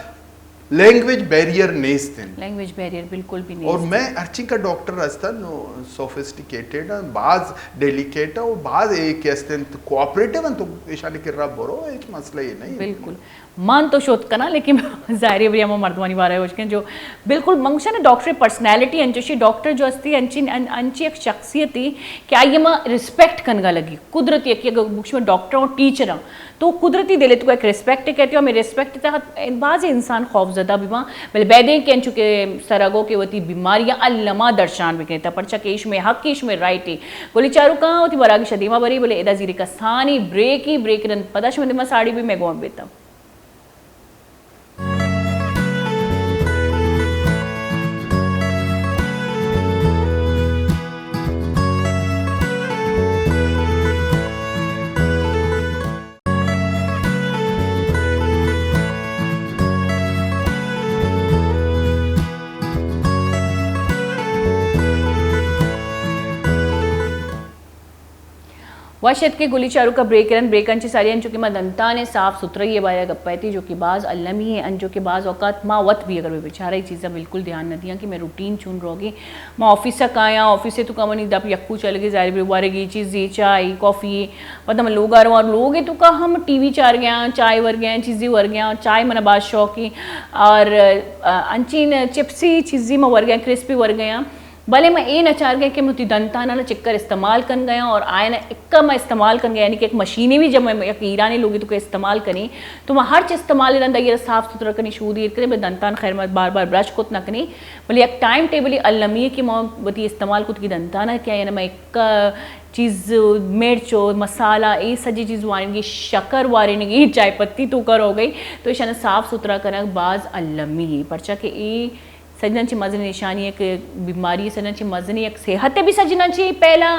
लैंग्वेज बैरियर नहीं थे लैंग्वेज बैरियर बिल्कुल भी नहीं और मैं अर्ची का डॉक्टर रास्ता नो सोफिस्टिकेटेड बाज डेलिकेट और बाज एक कैसे कोऑपरेटिव तो ईशान के रब बोरो एक मसला ये नहीं बिल्कुल मान तो शोध करना लेकिन ज़ाहिर है मर्दवानी वारा है उसके जो बिल्कुल मंगशा ना डॉक्टर पर्सनैलिटी अंचशी डॉक्टर जो अस्ती अंची एक शख्सियत थी क्या ये माँ रिस्पेक्ट कनगा लगी कुदरती कि अगर बुक्स में डॉक्टर और टीचर हाँ तो कुदरती दिले तो एक रिस्पेक्ट कहते हो मैं रिस्पेक्ट तहत बाज़ इंसान खौफजदा भी वहाँ बल बैदे के अंचु के सरगो के वती बीमारियाँ अल्लमा दर्शान भी कहता पर चकेश में हक इश में राइट ही बोली चारू कहाँ होती बरागी शदीमा बरी बोले एदा जीरे का स्थानी ब्रेक रन पदाश में साड़ी भी मैं गौन बेता वाशद के गुली चारू का ब्रेक अंची सारी अंचो की माँ दंता ने साफ सुथरा ये बाया गप्पा थी जो कि बाज़ अल्लमी है अंजो के बाज़ औकात माँ वत भी अगर वे बेचारा ये चीज़ें बिल्कुल ध्यान न दिया कि मैं रूटीन चुन रहोगी माँ ऑफिस तक आया ऑफिस से तो कमनी दप यक्कू चल गए ज़ाहिर भी उबारेगी चीज़ें चाय कॉफ़ी मतलब लोग आ रहे और लोग है तो का हम TV चार गया चाय वर गया चीज़ें वर गया चाय मना बाद शौकी और अंची चिप्सी चीज़ें में वर गया क्रिस्पी वर गया भले मैं ये नचार गया कि मुझे दंता ना चिक्कर इस्तेमाल कर गया और आए ना इक्का मैं इस्तेमाल कर गया यानी कि एक मशीनें भी जब मैं ईरानी लोग तो इस्तेमाल करी तो मैं हर चीज़ इस्तेमाल रहा ये साफ सुथरा करनी शू दी करें मैं दंतान खैर मैं बार बार ब्रश कुत ना करी बोले एक टाइम टेबल अल्लमी की मैं बती इस्तेमाल कुत की दंता ना क्या यानी मैं एक चीज़ मिर्च और मसाला ये सजी चीज़ वारेंगी शक्कर वारेंगी चाय पत्ती तो कर हो गई तो इशाना साफ सुथरा करना बाज़ अल्लमी परचा के ये सजना ची मजनी निशानी एक बीमारी सजना ची मजनी एक सेहत भी सजना ची पहला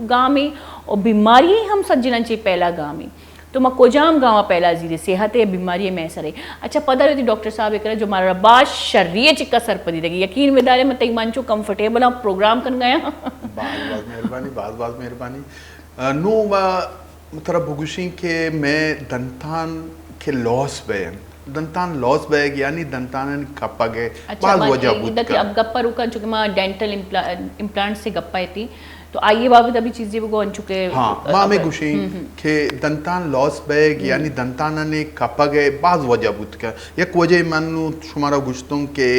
गाँव में और बीमारी हम सजना ची पहला गाँव में तो मैं कोजाम गाँव पहला जीरे सेहत है बीमारी में ऐसा रही अच्छा पता रहती डॉक्टर साहब एक जो हमारा बात शरीय चिक्का सर पदी लगी यकीन विदारे में तई मंचो कंफर्टेबल आप प्रोग्राम कर गया बात मेहरबानी नो मतलब भुगुशी के मैं दंतान के लॉस बयान दंतान लॉस बैग यानी दंतान कप्पा गए बाल वजह बुद्ध का अब गप्पा रुका चुके मां डेंटल इम्प्लांट से गप्पा थी तो आइए बाबू तभी चीजें वो गन चुके हाँ मां में गुशी के दंतान लॉस बैग यानी दंतान ने कप्पा गए बाल वजह बुद्ध का एक वजह मानू तुम्हारा गुश्तों के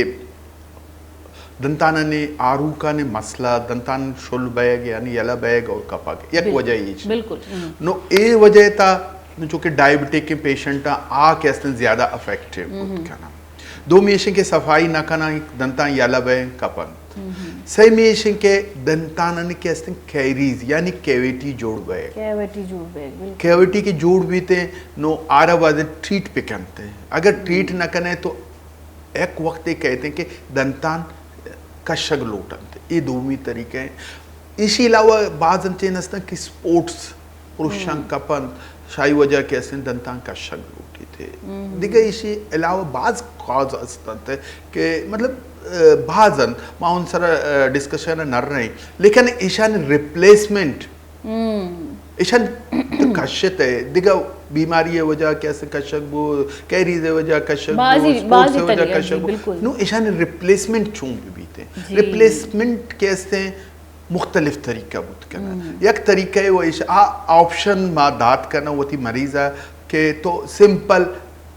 दंताना ने आरूका ने मसला दंतान शुल बैग यानी यला बैग और कपक एक वजह ये बिल्कुल नो ए वजह था जो कि डायबिटिक के पेशेंट आ कैसे ज्यादा अफेक्टिव करना दो मेशन के सफाई ना करना दंता यला बैग कपन सही मेशन के दंताना ने कैसे कैरीज यानी कैविटी जोड़ बैग कैविटी के जोड़ भी थे नो आरा वादे ट्रीट पे करते हैं अगर ट्रीट ना करें तो एक वक्त ये कहते हैं कि दंतान कशग लोटन ये दोमी तरीके हैं इसी अलावा बाज नस्ता कि स्पोर्ट्स पुरुषां कपन शाही वजह कैसे दंतान कशग लोटी थे दिगे इसी अलावा बाज कॉज असतात है कि मतलब बाजन माउन सर डिस्कशन नर रहे लेकिन ईशान रिप्लेसमेंट ईशान कश्यत है दिगा बीमारी है वजह कैसे कशक वो कैरीज है वजह कशक बाजी वजह कशक नो ईशान रिप्लेसमेंट चूं भी थे रिप्लेसमेंट कैसे मुख्तलिफ तरीका बुत करना एक तरीका है वो ऑप्शन मा दात करना वो थी मरीजा के तो सिंपल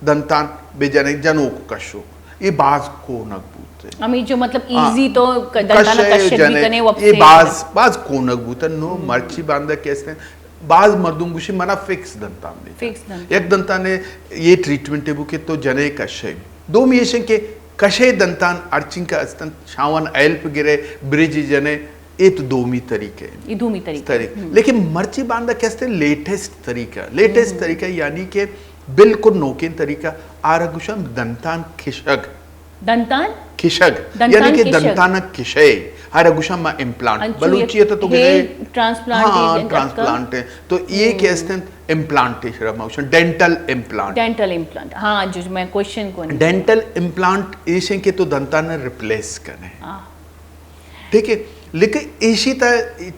दंतान बेजने जनों को कशो ये बाज को नकबूत अमी जो मतलब इजी तो दंतान कशक भी कने वो ये बाज को नकबूत नो मर्ची बांधा कैसे बाज मर्दुम गुशी मना फिक्स दंतान में एक दंतान ने ये ट्रीटमेंट है बुके तो जने कशे दो मियेशन के कशे दंतान अर्चिंग का अस्तन शावन एल्प गिरे ब्रिज जने ये तो दोमी तरीके लेकिन मर्ची बांधा कैसे लेटेस्ट तरीका यानी कि बिल्कुल नोकिन तरीका आरगुशम दंतान खिशग यानी कि दंतान किशे आरगुशम मा इम्प्लांट बलूची है तो ट्रांसप्लांट है तो ये कैसे इम्प्लांटेशन मोशन डेंटल इम्प्लांट हाँ जो मैं क्वेश्चन को डेंटल इम्प्लांट ऐसे के तो दंतान रिप्लेस करने ठीक है लेकिन ऐसी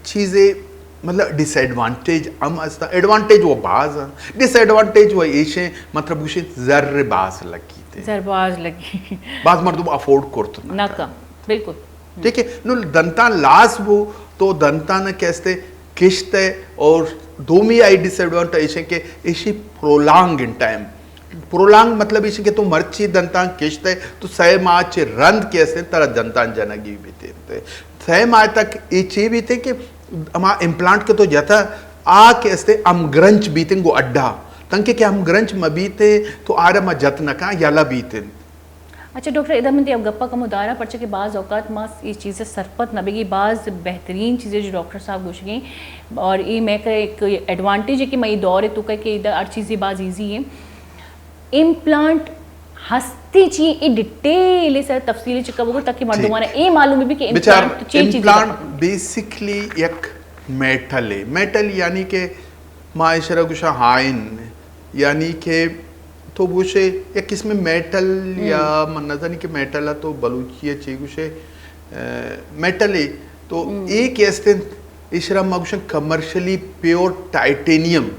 चीजें मतलब डिसएडवांटेज हम असता एडवांटेज वो बाज डिसएडवांटेज वो ऐसे मतलब उसे जर्र बाज लगी बाज मर्दुम अफोर्ड करते ना का बिल्कुल ठीक है नो दंतान लास वो तो दंतान कैसे किश्त है और दोमी आई डिसएडवांटेज के ऐसी प्रोलॉन्ग इन टाइम प्रोलॉन्ग मतलब इसे के तो मर्ची दंतान किश्त है तो 6 माह चे रंद कैसे तरह दंतान जनगी भी थे 6 माह तक ये चीज भी थे कि हमारा इम्प्लांट के तो जाता आ कैसे हम ग्रंच बीते गो अड्डा तंके के हम ग्रंच में बीते तो आरा में जतन का याला बीते अच्छा डॉक्टर इधर में अब गप्पा का मुदारा पर्चे के बाज़ औकात मास ये चीज़ें सरपत न बेगी बाज़ बेहतरीन चीज़ें जो डॉक्टर साहब गुश गई और ये मैं का एक एडवांटेज है कि मैं दौर है तो कह के इधर हर चीज़ें बाज़ ईजी है इम्प्लांट हस्ती ची ये डिटेल सर तफसीली चिका वो ताकि मर्दों ये मालूम है भी कि इम्प्लांट बेसिकली एक मेटल यानी कि माशरा गुशा हाइन यानी कि तो गुशे या किसमें मेटल या मन्नता नहीं कि मेटल है तो बलूची है गुशे मेटल है तो एक ऐसे इशरा मगुशा कमर्शियली प्योर टाइटेनियम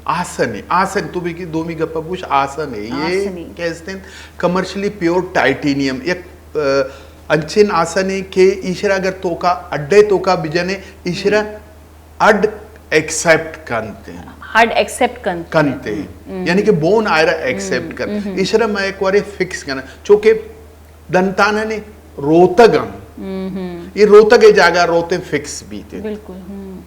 आसन तो भी दोमी गप्पा बुश आसन है ये कहते हैं कमर्शियली प्योर टाइटेनियम एक अंचिन आसन है के ईशरा अगर तोका अड्डे तोका बिजने ईशरा अड एक्सेप्ट करते हैं हड एक्सेप्ट करते हैं यानी कि बोन आयरा एक्सेप्ट कर ईशरा मैं एक बार फिक्स करना चूंकि दंताना ने रोतगम ये रोतगे जागा रोते फिक्स बीते बिल्कुल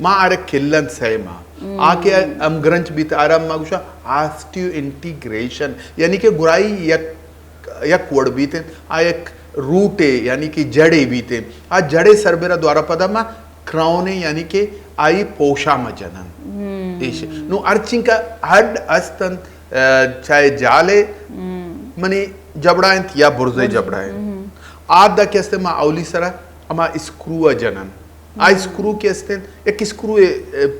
माँ आरे खिल्लन सही माँ आके हम ग्रंच बीते आराम मागुशा आस्टियो इंटीग्रेशन यानी कि गुराई यक वर्ड बीते आ एक रूटे यानी कि जड़े बीते आ जड़े सरबेरा द्वारा पदा माँ क्राउने यानी कि आई पोशा में जनन नो अर्चिंग का हड अस्तन चाहे जाले मनी जबड़ाएं या बुर्जे जबड़ाएं आदा कैसे माँ अवली सरा अमा स्क्रू जनन आ स्क्रू कैसे एक स्क्रू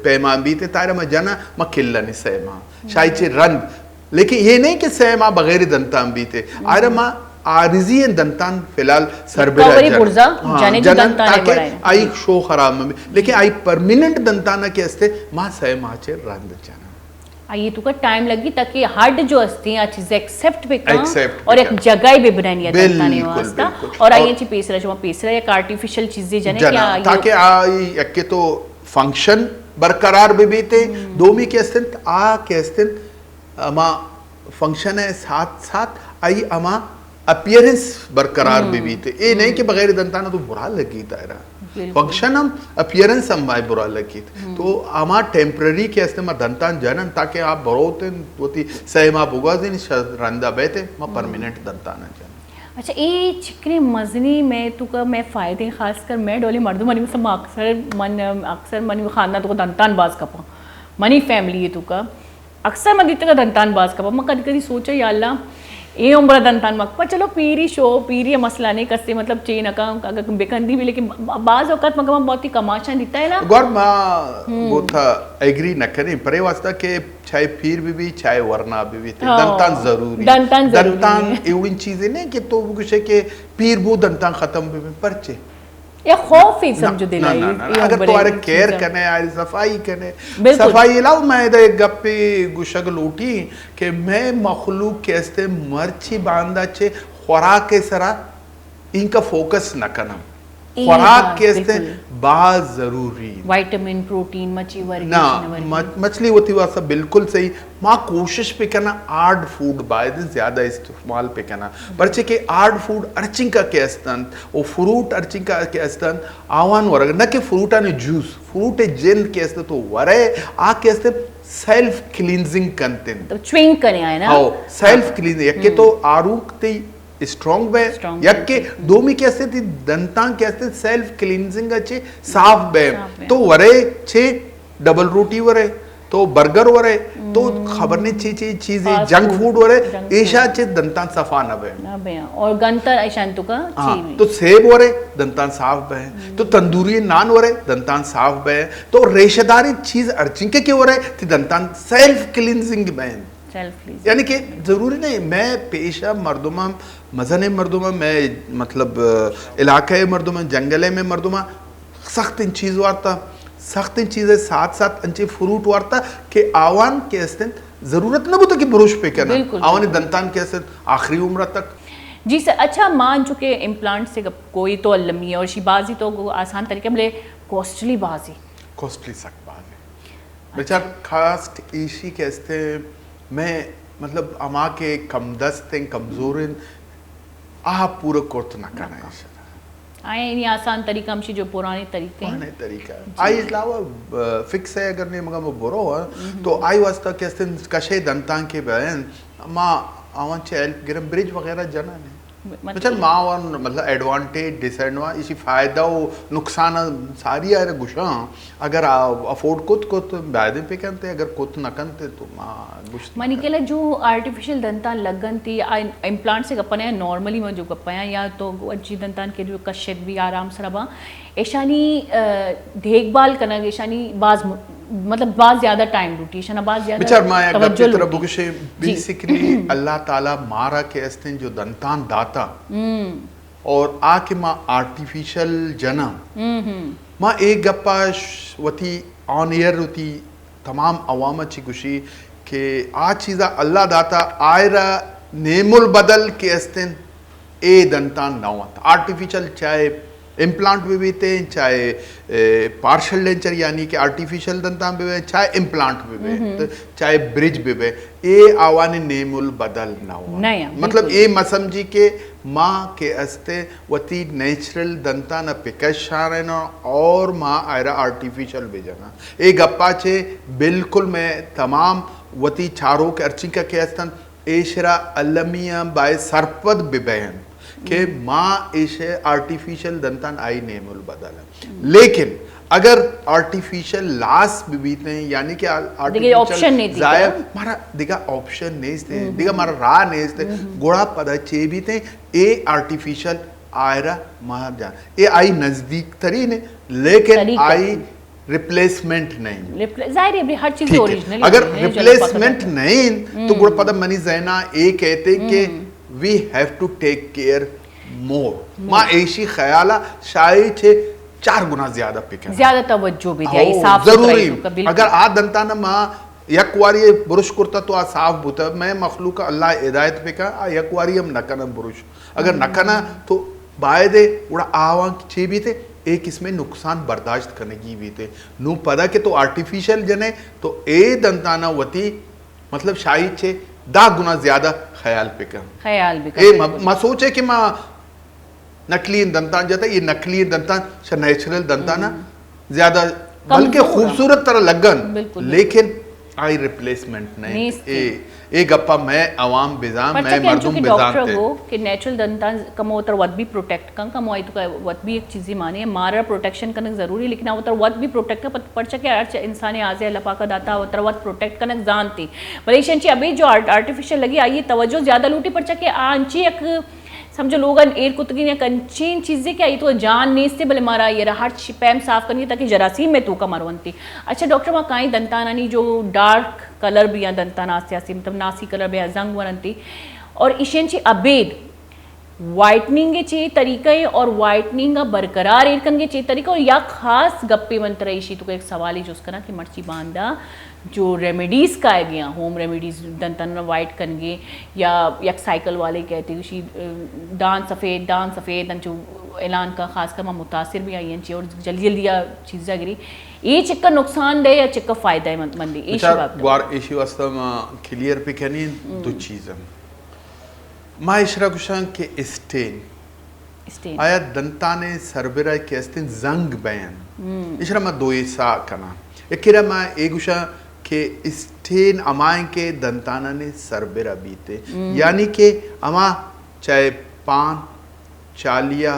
पैमा बीते तारा में जना माँ किल्ला नहीं सहमा शायद चे रंग लेकिन ये नहीं कि सहमा बगैर दंतान बीते आरा माँ आरिजी दंतान फिलहाल सरबेरा जनन ताकि आई शो खराब में लेकिन आई परमानेंट दंताना के अस्ते माँ सहमा चे रंग जना ये तो का टाइम लगी ताकि हड जो अस्ती हैं चीजें एक्सेप्ट पे और एक जगह भी बनानी है दंताने वास्ता और आई ची पेसरा जो पेसरा एक आर्टिफिशियल चीजें जने क्या ताकि आई एक के तो फंक्शन बरकरार भी बीते दोमी के अस्तिन आ के अस्तिन अमा फंक्शन है साथ साथ आई अमा अपीयरेंस बरकरार भी थे ये नहीं कि बगैर दंताना तो बुरा लगी तारा फंक्शन हम अपीयरेंस हम भाई बुरा लगी तो आमा टेम्पररी के अस्ते मा दंतान जनन ताकि आप बरोते होती सहमा बुगा दिन रंदा बैठे मा परमानेंट दंताना जन अच्छा ये चिकने मजनी में तो का मैं फ़ायदे खासकर मैं डोली मर्दों मनी सब अक्सर मनी खानदान तो दंतान बाज कपा मनी फैमिली है तो का अक्सर मनी तो का दंतान बाज कपा मैं कभी कभी सोचा या अल्लाह ये उम्र दंतान मक पर चलो पीरी शो पीरी मसला नहीं कसते मतलब चेन का अगर बेकंदी भी लेकिन बाज औकात मका बहुत ही कमाशा दिता है ना गौर माँ वो था एग्री न करें परे वास्ता के चाहे पीर भी चाहे वरना भी थे दंतान जरूरी दंतान एवढी चीजें नहीं कि तो वो कुछ है कि पीर वो दंतान खत्म भी परचे या खौफ ही समझो दिलाई अगर तुम्हारे केयर करने यार सफाई करने सफाई लाओ मैं एक गप्पे गुशग लूटी कि मैं मखलूक कैसे मर्ची बांधा चे खुराक के सरा इनका फोकस न करना खुराक कैसे बहुत जरूरी विटामिन प्रोटीन मच्छी ना मछली होती हुआ सब बिल्कुल सही माँ कोशिश पे करना आर्ड फूड बाद ज्यादा इस्तेमाल पे करना बच्चे के आर्ड फूड अर्चिंग का के अस्तन वो फ्रूट अर्चिंग का के अस्तन आवान वरग न के फ्रूट आने जूस फ्रूट है जिन के अस्ते तो वरे आ के अस्ते सेल्फ क्लींजिंग कंटेंट तो च्विंग करे आए ना हाँ सेल्फ क्लींजिंग यके तो आरूकते स्ट्रॉन्ग बे यके दोमी कैसे थी दंतां कैसे सेल्फ क्लींजिंग अच्छे साफ बे तो वरे छे डबल रोटी वरे तो बर्गर वरे तो खबर नहीं ची चीजें जंक फूड वरे ऐसा चे दंतां सफा न बे और गंतर ऐशान तो का तो सेब वरे दंतां साफ बे तो तंदूरी नान वरे दंतां साफ बे तो रेशेदारी चीज अर्चिंके के वरे थी दंतां सेल्फ क्लींजिंग बे यानी कि जरूरी नहीं मैं पेशा मर्दुमा मजने मर्दुमा मैं मतलब इलाके मर्दुमा जंगले में मर्दुमा सख्त इन चीज वार्ता सख्त इन चीजें साथ साथ अंचे फ्रूट वार्ता के आवान के अस्ते जरूरत न बोता कि ब्रुश पे करना आवान दंतान के अस्ते आखिरी उम्र तक जी सर अच्छा मान चुके इम्प्लांट से कोई तो अलमी है और शिबाजी तो आसान तरीके बोले कॉस्टली सख्त बाजी बेचार खास इसी के अस्ते मैं मतलब अमा के कम दस्त कमजोर पूरा कोर्ट न करना आए नहीं आसान तरीका हमशी जो पुराने तरीका आई अलावा फिक्स है अगर नहीं मगर वो बुरो है तो आई वास्ता कैसे कशे दंतां के बहन माँ आवन चैल गिरम ब्रिज वगैरह जना नहीं मतलब माँ और मतलब एडवांटेज डिसएडवांटेज इसी फायदा हो नुकसान सारी आ रहे गुशा अगर अफोर्ड को तो बैदे पे करते अगर कुछ न करते तो माँ गुश मनी के लिए जो आर्टिफिशियल दंतान लगन थी इम्प्लांट से गप्पा नॉर्मली में जो गप्पा या तो अच्छी दंतान के जो कशक भी आराम से रबा ऐशानी देखभाल करना ऐशानी बाज मतलब बात ज्यादा टाइम लूटी शना बात ज्यादा विचार माया गप्पे तरह बुगशे बेसिकली अल्लाह ताला मारा के अस्तिन जो दंतान दाता और आके माँ आर्टिफिशियल जना माँ एक गप्पा वती ऑन एयर होती तमाम अवाम अच्छी खुशी के आ चीज़ा अल्लाह दाता आयरा नेमुल बदल के अस्तिन ए दंतान नावत आर्टिफिशियल चाहे इम्प्लांट भी थे चाहे पार्शल डेंचर यानी कि आर्टिफिशियल दंतान भी चाहे इम्प्लांट भी चाहे ब्रिज भी ये आवाने नेमुल बदल ना हुआ मतलब ये मसमझी के माँ के अस्ते वती नेचुरल दंतान पिकशार है ना और माँ आयरा आर्टिफिशियल भी जना एक गप्पा छे बिल्कुल मैं तमाम वती चारों के अर्चिका के अस्तन एशरा अलमिया बाय सरपद बिबहन के माँ इसे आर्टिफिशियल दंतान आई नेमुल बदल है लेकिन अगर आर्टिफिशियल लास्ट भी बीते हैं यानी कि ऑप्शन नहीं जाया मारा दिगा ऑप्शन नहीं थे दिगा मारा राह नहीं थे गोड़ा पदा चे भी थे ए आर्टिफिशियल आयरा मार जा ये आई नजदीक तरी ने लेकिन आई रिप्लेसमेंट नहीं जाहिर है हर चीज ओरिजिनल अगर रिप्लेसमेंट नहीं तो गोड़ा पदा मनी जैना ए कहते कि we have to take care more माँ ऐसी ख्याला शायद छे 4 गुना ज्यादा पिके ज्यादा तवज्जो भी दिया साफ जरूरी अगर आ दंता न माँ यक वारी बुरुश करता तो आ साफ बुता मैं मखलूक अल्लाह हिदायत पे का आ यक वारी हम नकना बुरुश अगर नकना तो बायदे उड़ा आवा छे भी थे एक इसमें नुकसान बर्दाश्त करने की भी थे नू पदा के तो आर्टिफिशियल जने तो ए दंताना वती मतलब शायद छे दा गुना ज्यादा ख्याल पे कर ख्याल भी ए कर मा सोचे कि मा नकली दंतान जाता ये नकली दंतान नेचुरल दंताना ज्यादा बल्कि खूबसूरत तरह लगन लेकिन आई रिप्लेसमेंट नहीं ए गप्पा मैं अवाम बिजाम मैं मर्दुम बिजाम डॉक्टर हो कि नेचुरल दंतान कमो तर वत भी प्रोटेक्ट कम कमो आई तो वत भी एक चीज़ माने है मारा प्रोटेक्शन करना जरूरी लेकिन वो तर वत भी प्रोटेक्ट कर पड़ सके हर इंसान आजे अल्लाह पाक दाता वो तर वत प्रोटेक्ट करना जानती मलेशियन ची अभी जो आर्टिफिशियल लगी आई तवज्जो ज्यादा लूटी पड़ सके आंची एक समझो लोग एर कुतगी या कंचीन चीज़ें क्या आई तो जान नेस्ते भले मारा ये हर पैम साफ करनी ताकि जरासीम में तू का मरवंती अच्छा डॉक्टर वहाँ काई दंतानानी जो डार्क कलर भी या दंताना आस्ते मतलब नासी कलर भी जंग वरंती और इशेंची अबेद वाइटनिंग के चे तरीका है और वाइटनिंग का बरकरार एरकन के चे तरीका और या खास गप्पे मंत्र इशी तो एक सवाल ही जो उसका ना कि मर्ची बांधा जो रेमेडीज़ का है गया होम रेमेडीज़ दंतन वाइट कनगे या एक साइकिल वाले कहते उसी दान सफ़ेद जो ऐलान का खास कर मुतासिर भी आई हैं और जल्दी जल्दी या चीज़ गिरी ये चिक्का नुकसान दे या चिक्का फ़ायदा मंदी इशू वास्तव क्लियर पे कहनी दो चीज़ें माँ इशरा कुशां के स्टेन आया दंताने सरबरा के स्टेन जंग बयान इशरा मा दो ऐसा करना एक किरा माँ एक उशा के स्टेन अमाएं के दंताना ने सरबरा बीते यानी कि अमा चाहे पान चालिया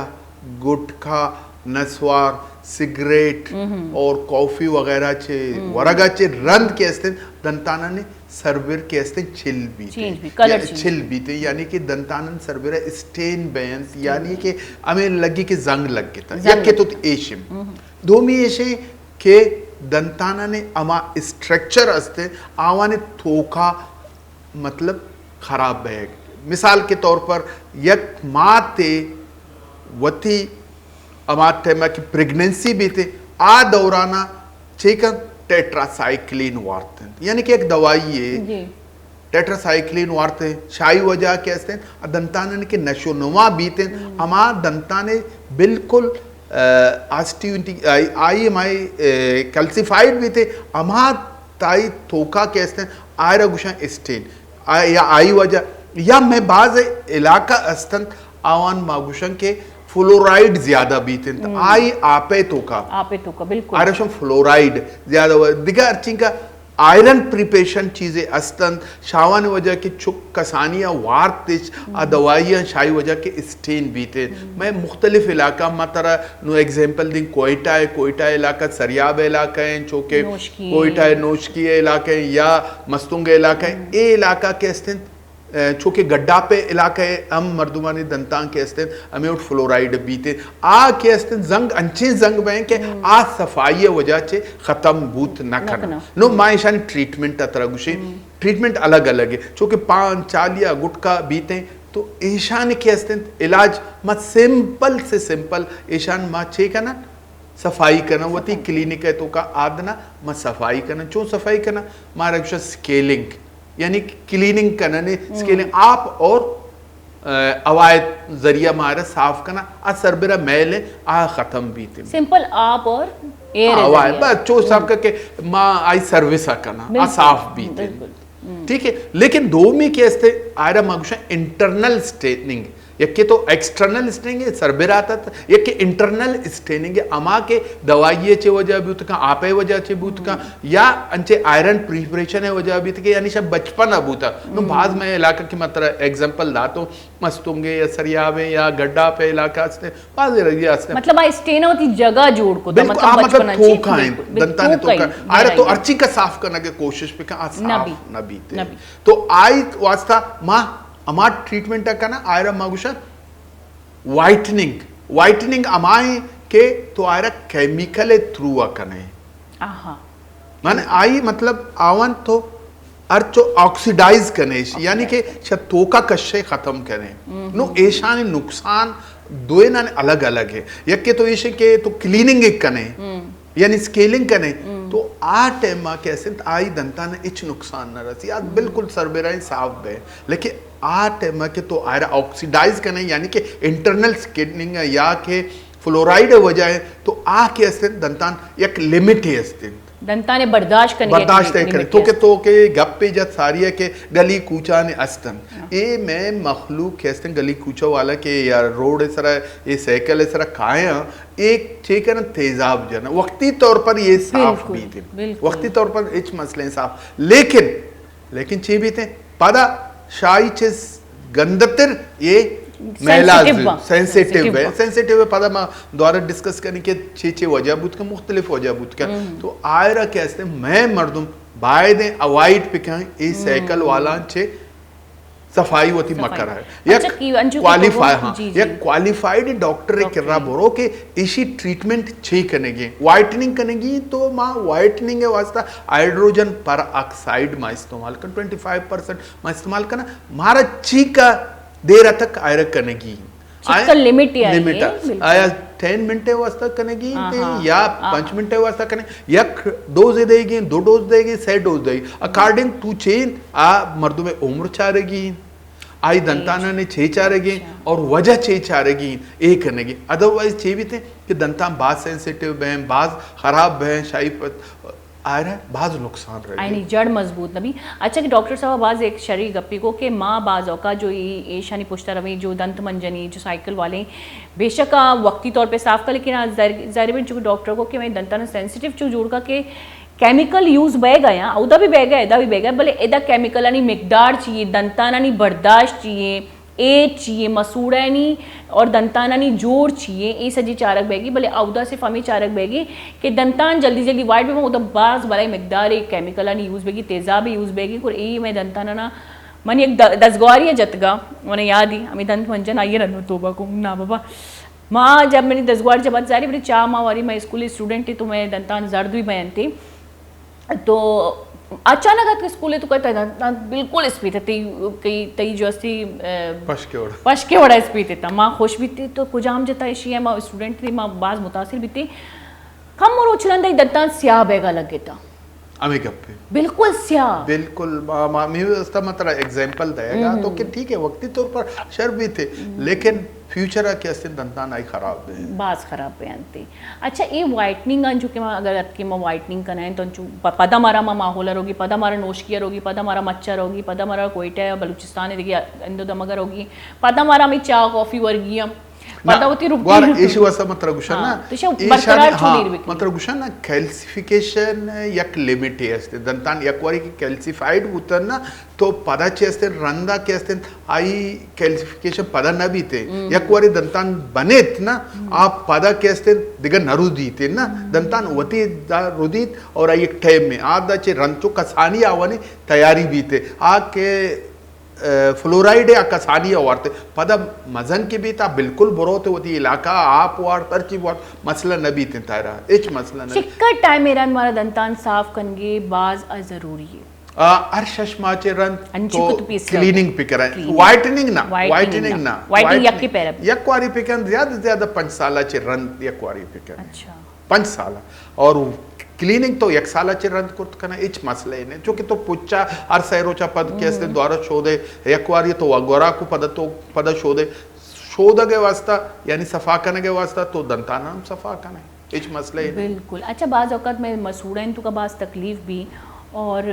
गुटखा नस्वार सिगरेट और कॉफी वगैरह चे वरगा चे रंद के अस्ते दंताना ने सरबिर के अस्ते छिल बीते यानी कि दंतानन सरबिरा स्टेन बैन यानी कि हमें लगी कि जंग लग गया या के तो एशिम दोमी ऐसे के दंताना ने अमा स्ट्रक्चर अस्ते आवाने थोका मतलब खराब बैग मिसाल के तौर पर यक माते वती अमाते में कि प्रेगनेंसी भी थे आ दौराना चेकन टेट्रासाइक्लिन वार्तन यानी कि एक दवाई है टेट्रासाइक्लिन वार्ते शाही वजह के अस्ते दंताने के नशो नुमा बीते अमा दंताने बिल्कुल आई माई कैल्सिफाइड भी थे अमा ताई थोका के अस्ते आयरा गुशा स्टेन या आई वजह या मैं बाज इलाका अस्तन आवान मागुशन के फ्लोराइड ज्यादा बीते आई आपे तो का बिल्कुल आरशम फ्लोराइड ज्यादा दिगा अर्चिंग का आयरन प्रिपेशन चीजें अस्तन शावान वजह की चुक कसानिया वार्तिश दवाइयाँ शाही वजह के स्टेन बीते मैं मुख्तलिफ इलाका मतरा नो एग्जांपल दिन कोयटा इलाका सरियाब इलाका है चौके कोयटा नोशकी इलाके या मस्तुंग इलाका है ए इलाका के अस्तिन चूँकि गड्ढा पे इलाका है हम मर्दुमानी दंतां के अस्तिन हमें उठ फ्लोराइड बीते आ के अस्तिन जंग अंचे जंग बहन के आ सफाई वजह से खत्म बूत न करना नो मायशान ट्रीटमेंट अतरा गुशी ट्रीटमेंट अलग अलग है चूँकि पान चालिया गुटका बीते तो ईशान के अस्तिन इलाज मत सिंपल से सिंपल ईशान माँ चे का ना सफाई करना वती क्लिनिक है तो का आदना मत सफाई करना चो सफाई करना मारा गुशा स्केलिंग यानी क्लीनिंग करना ने स्केलिंग आप और अवायद जरिया मारा साफ करना आ सरबरा मैल है आ खत्म भी थे सिंपल आप और एयर अवायद बस चो साफ करके माँ आई सर्विस करना आ साफ भी थे ठीक है लेकिन दो में कैसे आयरा मागुशा इंटरनल स्टेनिंग यके तो एक्सटर्नल स्टेनिंग है सरबेरा आता था यके इंटरनल स्टेनिंग है अमा के दवाई चे वजह भी उतका आपे वजह चे भी उतका या अंचे आयरन प्रिपरेशन है वजह भी उतके यानी सब बचपन अब उता नो बाद में इलाका की मतलब एग्जांपल दा तो मस्तुंगे या सरियावे या गड्ढा पे इलाका से बाज रही है मतलब आ स्टेन होती जगह जोड़ को मतलब बचपन थोका है दंता ने थोका आयरा तो अर्ची का साफ करने की कोशिश पे का साफ न बीते तो आई वास्ता मां अमा ट्रीटमेंट का ना आयरा मागुशा वाइटनिंग अमाए के तो आयरा केमिकल थ्रू कने माने आई मतलब आवन तो अर्चो ऑक्सीडाइज कने यानी कि तोका कशे खत्म करे नो ऐशान नुकसान दोए ना अलग अलग है यके तो इसे के तो क्लीनिंग एक कने यानी स्केलिंग कने तो आ टाइम कैसे आई दंता ने इच नुकसान न रसी आज बिल्कुल सरबेराई साफ गए लेकिन आ टाइम के तो आयरा ऑक्सीडाइज कने यानी कि इंटरनल स्केलिंग या के फ्लोराइड वजाय तो आ के असते दंतान एक लिमिट है असते दंताने बर्दाश्त करे तो के गप्पे जत सारी है के गली कूचा ने अस्तन ए मैं मखलूक कहते गली कूचा वाला के या रोड इसरा ये साइकिल इसरा काया एक ठीक है ना तेजाब जन वक्ती तौर पर ये साफ भी थे वक्ती तौर पर इच मसले साफ लेकिन चे भी थे पदा शाही चे गंदतर ये सेंसिटिव है पता मैं द्वारा डिस्कस करने के छे वजह बुत का मुख्तलिफ वजह बुत का तो आयरा कैसे मैं मर्दुम बाय दे अवॉइड पे क्या ये साइकिल वाला छे सफाई होती मकर है या क्वालिफाई हाँ या क्वालिफाइड डॉक्टर एक किर्रा बोरो के इसी ट्रीटमेंट छे कनेगे व्हाइटनिंग कनेगी तो माँ व्हाइटनिंग है वास्ता हाइड्रोजन पर ऑक्साइड में इस्तेमाल कर 25% में इस्तेमाल करना मारा चीका देर तक आयर कनेगी लिमिट आया 10 मिनट वास्ता कनेगी या 5 मिनट वास्ता कने एक डोज देगी 2 डोज देगी 6 डोज देगी अकॉर्डिंग टू चेन आ मर्दों में उम्र चारेगी आई दंताना ने 6 चारेगी और वजह 6 चारेगी एक कनेगी अदरवाइज 6 भी थे कि दंतान बाज सेंसिटिव हैं बाज खराब हैं शाही आ रहा है बाज नुकसान रहे जड़ मजबूत नबी अच्छा कि डॉक्टर साहब बाज एक शरी गप्पी को के माँ बाज औका जो ये शानी पुश्ता रवी जो दंत मंजनी जो साइकिल वाले बेशक वक्ती तौर पे साफ कर लेकिन ज़ाहिर में जो डॉक्टर को कि मैं दंता ने सेंसिटिव जो जोड़ का के केमिकल यूज़ बह गया उदा भी बह गया एदा भी बह गया भले एदा केमिकल यानी मिकदार चाहिए दंताना नी बर्दाश्त चाहिए एज चाहिए मसूड़ा और दंताना जोड़ चाहिए ये सजी चारक बैगी भले अवदा सिर्फ हमें चारक बैगी कि दंतान जल्दी जल्दी वाइट में उदा बाज बलाई मकदार एक केमिकल यूज़ बैगी तेज़ाब यूज़ बैगी और ये मैं दंताना मन एक दसगवारी है जतगा मैंने याद ही हमें दंत मंजन आइए रनो तोबा को ना बाबा माँ जब मैंने दसगवार जब जारी मेरी 4 माह वाली मैं स्कूल स्टूडेंट थी तो मैं दंतान जर्द भी बयान थी तो अचानक आके स्कूल तो कहता बिल्कुल स्पीड तई जो अस्ती पश के वड़ा स्पीड था माँ खुश भी थी तो कुजाम जता इशी है माँ स्टूडेंट थी माँ बाज मुतासिर भी थी कम और उछलन दत्ता स्याह बैगा लगे था अमी गप्पे बिल्कुल स्याह बिल्कुल मामी व्यवस्था मतलब एग्जांपल देगा तो कि ठीक है वक्ती तौर पर शर भी थे लेकिन फ्यूचर के अस्ते दंतान आई खराब है बास खराब पे अच्छा ये वाइटनिंग जो कि अगर अत की वाइटनिंग करना है तो पदा मारा माहौल होगी पदा मारा नोशकियर होगी पदा मारा मच्छर होगी पदा मारा कोयटा बलूचिस्तान है देखिए इंदो दमगर होगी पदा मारा में चाय कॉफी वर्गी पता होती रुकती इशू असा मात्र गुशन ना मात्र गुशन ना कॅल्सिफिकेशन एक लिमिट हे असते दंतान एक वारी कॅल्सिफाईड उतर ना तो पदाचे असते रंदा के असते आई कॅल्सिफिकेशन पदा न बीते एक वारी दंतान बनेत ना आप पदा के असते दिगा नरुदीत ना दंतान वती रुदीत और एक टाइम में आदाचे रंचो कसानी आवानी तैयारी बीते आके फ्लोराइड या कसानी वारते पदा मजन के भी था बिल्कुल बरोते होती इलाका आप वार तरची वार मसला नबी ते तारा इच मसला न चिक्कर टाइम मेरा हमारा दंतान साफ कनगे बाज जरूरी है अर्शश माचे रन तो क्लीनिंग पे करा व्हाइटनिंग ना व्हाइटनिंग यक की पैर यक वारी पे कर ज्यादा 5 साल चे रन यक वारी पे कर अच्छा 5 साल और क्लीनिंग तो 1 साल चे रन कुर्त करना इच मसले ने जो कि तो पुच्चा अर सैरोचा पद के असते द्वारा शोधे एक वारी तो वगोरा को पद शोध के वास्ता यानी सफा करने के वास्ता तो दंताना हम सफा करना इच मसले बिल्कुल अच्छा बाज औकात में मसूड़ा इन तो का बाज तकलीफ भी और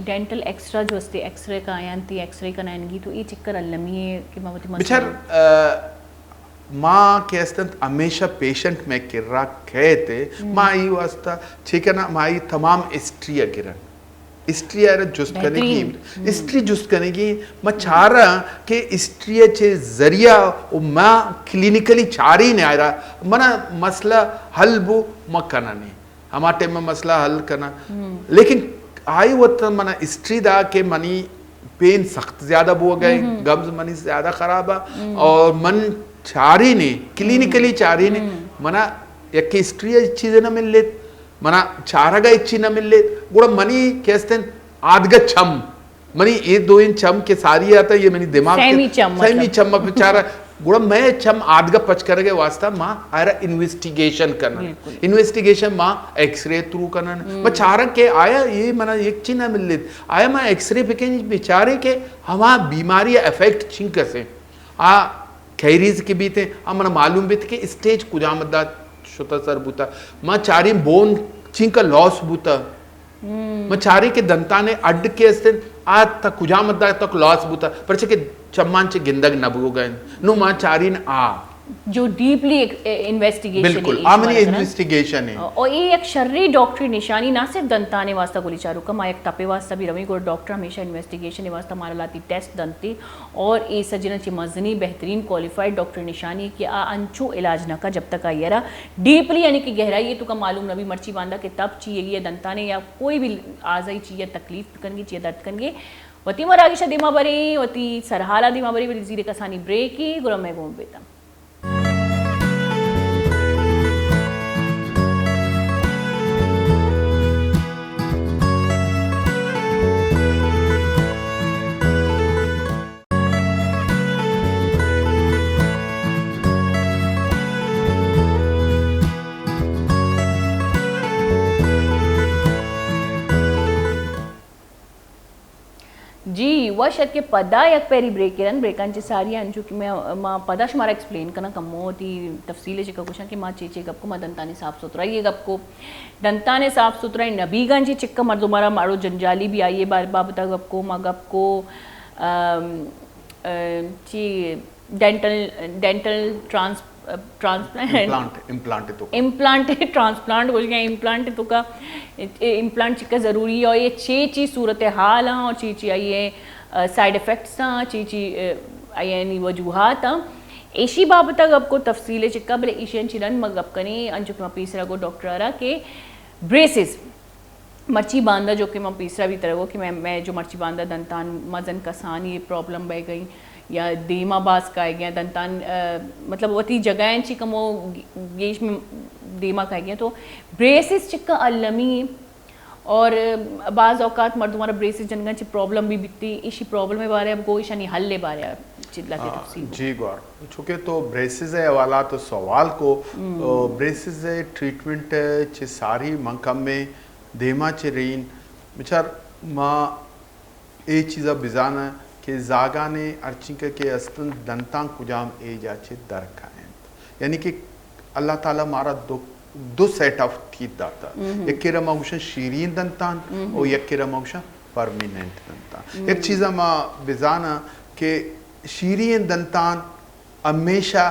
डेंटल एक्स्ट्रा जो असते एक्सरे का आयांती एक्सरे का नायनगी तो ये चक्कर अलमी कि मावती बिचार माँ के अस्तं हमेशा पेशेंट में किर्रा कहते माई वास्ता ठीक है ना माई तमाम हिस्ट्री गिरन हिस्ट्री यार जुस्त करेगी हिस्ट्री जुस्त करेगी मैं चाह रहा कि हिस्ट्री चे जरिया वो माँ क्लिनिकली चार ही नहीं आ रहा मना मसला हल वो मकाना नहीं हमारे टाइम में मसला हल करना लेकिन आई वो तो मना हिस्ट्री दा के मनी पेन सख्त ज्यादा हो गए गब्ज मनी ज्यादा खराब है और मन चारी ने क्लिनिकली चारी ने मना एक हिस्ट्री चीजें न मिल ले मना चारगा इच्छी न मिल ले गुड़ा मनी कैसे आधगा छम मनी ये 2 इंच छम के सारी आता ये मनी दिमाग सही छम बेचारा गुड़ा मैं छम आधगा पच करके वास्ता माँ आया इन्वेस्टिगेशन करना इन्वेस्टिगेशन माँ एक्सरे थ्रू करना मैं चारक के आया ये मना एक चीज न मिल ले आया माँ एक्सरे पे के बेचारे के हमारा बीमारी अफेक्ट छिंक से खैरीज के भी थे अमन मालूम भी थे कि स्टेज कुजा मद्दा शुता सर बुता मां चारी बोन चिंका लॉस बुता मां चारी के दंताने अड्ड के अस्ते आज तक कुजा मद्दा तक लॉस बुता पर के चम्मान गिंदग नबू गए नु मां चारी ने आ जो डीपली इन्वेस्टिगेशन बिल्कुल आमनी इन्वेस्टिगेशन है और ये एक शर्री डॉक्टरी निशानी ना सिर्फ दंताने वास्ता गोली चारू का मां एक तपे वास्ता भी रवी को डॉक्टर हमेशा इन्वेस्टिगेशन वास्ता मारा लाती टेस्ट दंती और ए सजना ची मजनी बेहतरीन क्वालिफाइड डॉक्टर निशानी कि आ अंचो इलाज ना का जब तक आई यरा डीपली यानी कि गहराई ये तो का मालूम नबी मर्ची बांधा के तब चाहिए ये दंताने या कोई भी आजाई चाहिए तकलीफ करनी चाहिए दर्द करनी वती मरागिशा दिमा बरी वती सरहाला दिमा बरी जीरे कसानी ब्रेकी गुरम में घूम बेता जी वशत के पदा यक पेरी ब्रेकेरन ब्रेकांची सारी अंजू की मैं माँ पदा शुमारा एक्सप्लेन करना कमो होती तफसीले चिका कुछ कि माँ चेचे गप को माँ दंताने साफ सुथरा ये गप को दंताने साफ सुथरा नबीगंजी चिक्का मर्दो मारा मारो जंजाली भी आई है बार बाबता गप को माँ गप को ची डेंटल इम्प्लांट ट्रांसप्लांट हो गया इम्प्लांट तो का इम्प्लांट चिका ज़रूरी है और ये ची सूरत हाल हाँ और ची आइए साइड इफ़ेक्ट्स हाँ ची आइए नी वजूहात हाँ ऐसी बाबत अब को तफसीले चिक्का बले ईशियन चिरन मगब कने अंजुक मा पीसरा को डॉक्टर आरा के ब्रेसेस मर्ची बांधा जो कि मैं पीसरा भी तरह कि मैं जो मर्ची बांधा दंतान मजन कसान ये प्रॉब्लम बह गई या देमा बास का गया दंतान मतलब वती जगह ची कमो गेश में देमा का गया तो ब्रेसिस चिक्का अलमी और बाज़ औकात मर्द हमारा ब्रेसिस जनगा ची प्रॉब्लम भी बिकती इसी प्रॉब्लम के बारे में कोई शनी हल ले बारे चिल्ला के तफसील जी गौर चूँकि तो ब्रेसिस है वाला तो सवाल को ब्रेसिस है ट्रीटमेंट ची सारी मंकम में देमा ची रेन बिचार माँ ए चीज़ा बिजाना कि जागाने अर्चिंक के अस्तन दंतां कुजाम ए जाचे दर खाएं यानी कि अल्लाह ताला मारा दो सेट ऑफ टीथ दाता एक के रमाउशन शीरीन दंतान और एक के रमाउशन परमानेंट दंतान एक चीज़ मा बिजाना कि शीरीन दंतान हमेशा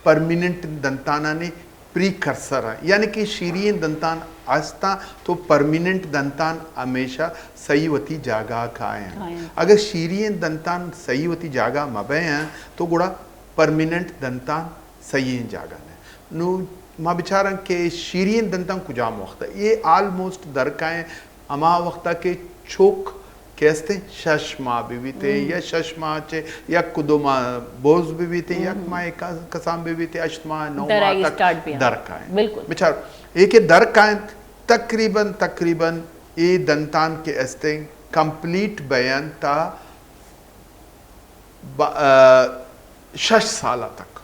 परमानेंट दंताना ने प्रीकर्सर है यानी कि शीरीन दंतान आस्था तो परमानेंट दंतान हमेशा सही वती जागा खाए हैं अगर शीरीन दंतान सही वती जागा मबे हैं तो गुड़ा परमानेंट दंतान सही जागा ने नु माँ बिचारा के शीरीन दंतान कुजाम वक्त ये ऑलमोस्ट दरकाएं अमा वक्त के चोक कैसे शशमा भी थे या शशमा चे या कुदुमा बोझ भी थे या माँ कसाम भी थे अश्मा नौमा तक दरकाएं बिल्कुल बिचार एक दरकाएं तकरीबन ये दंतान के अस्ते कंप्लीट बयान था 6 साल तक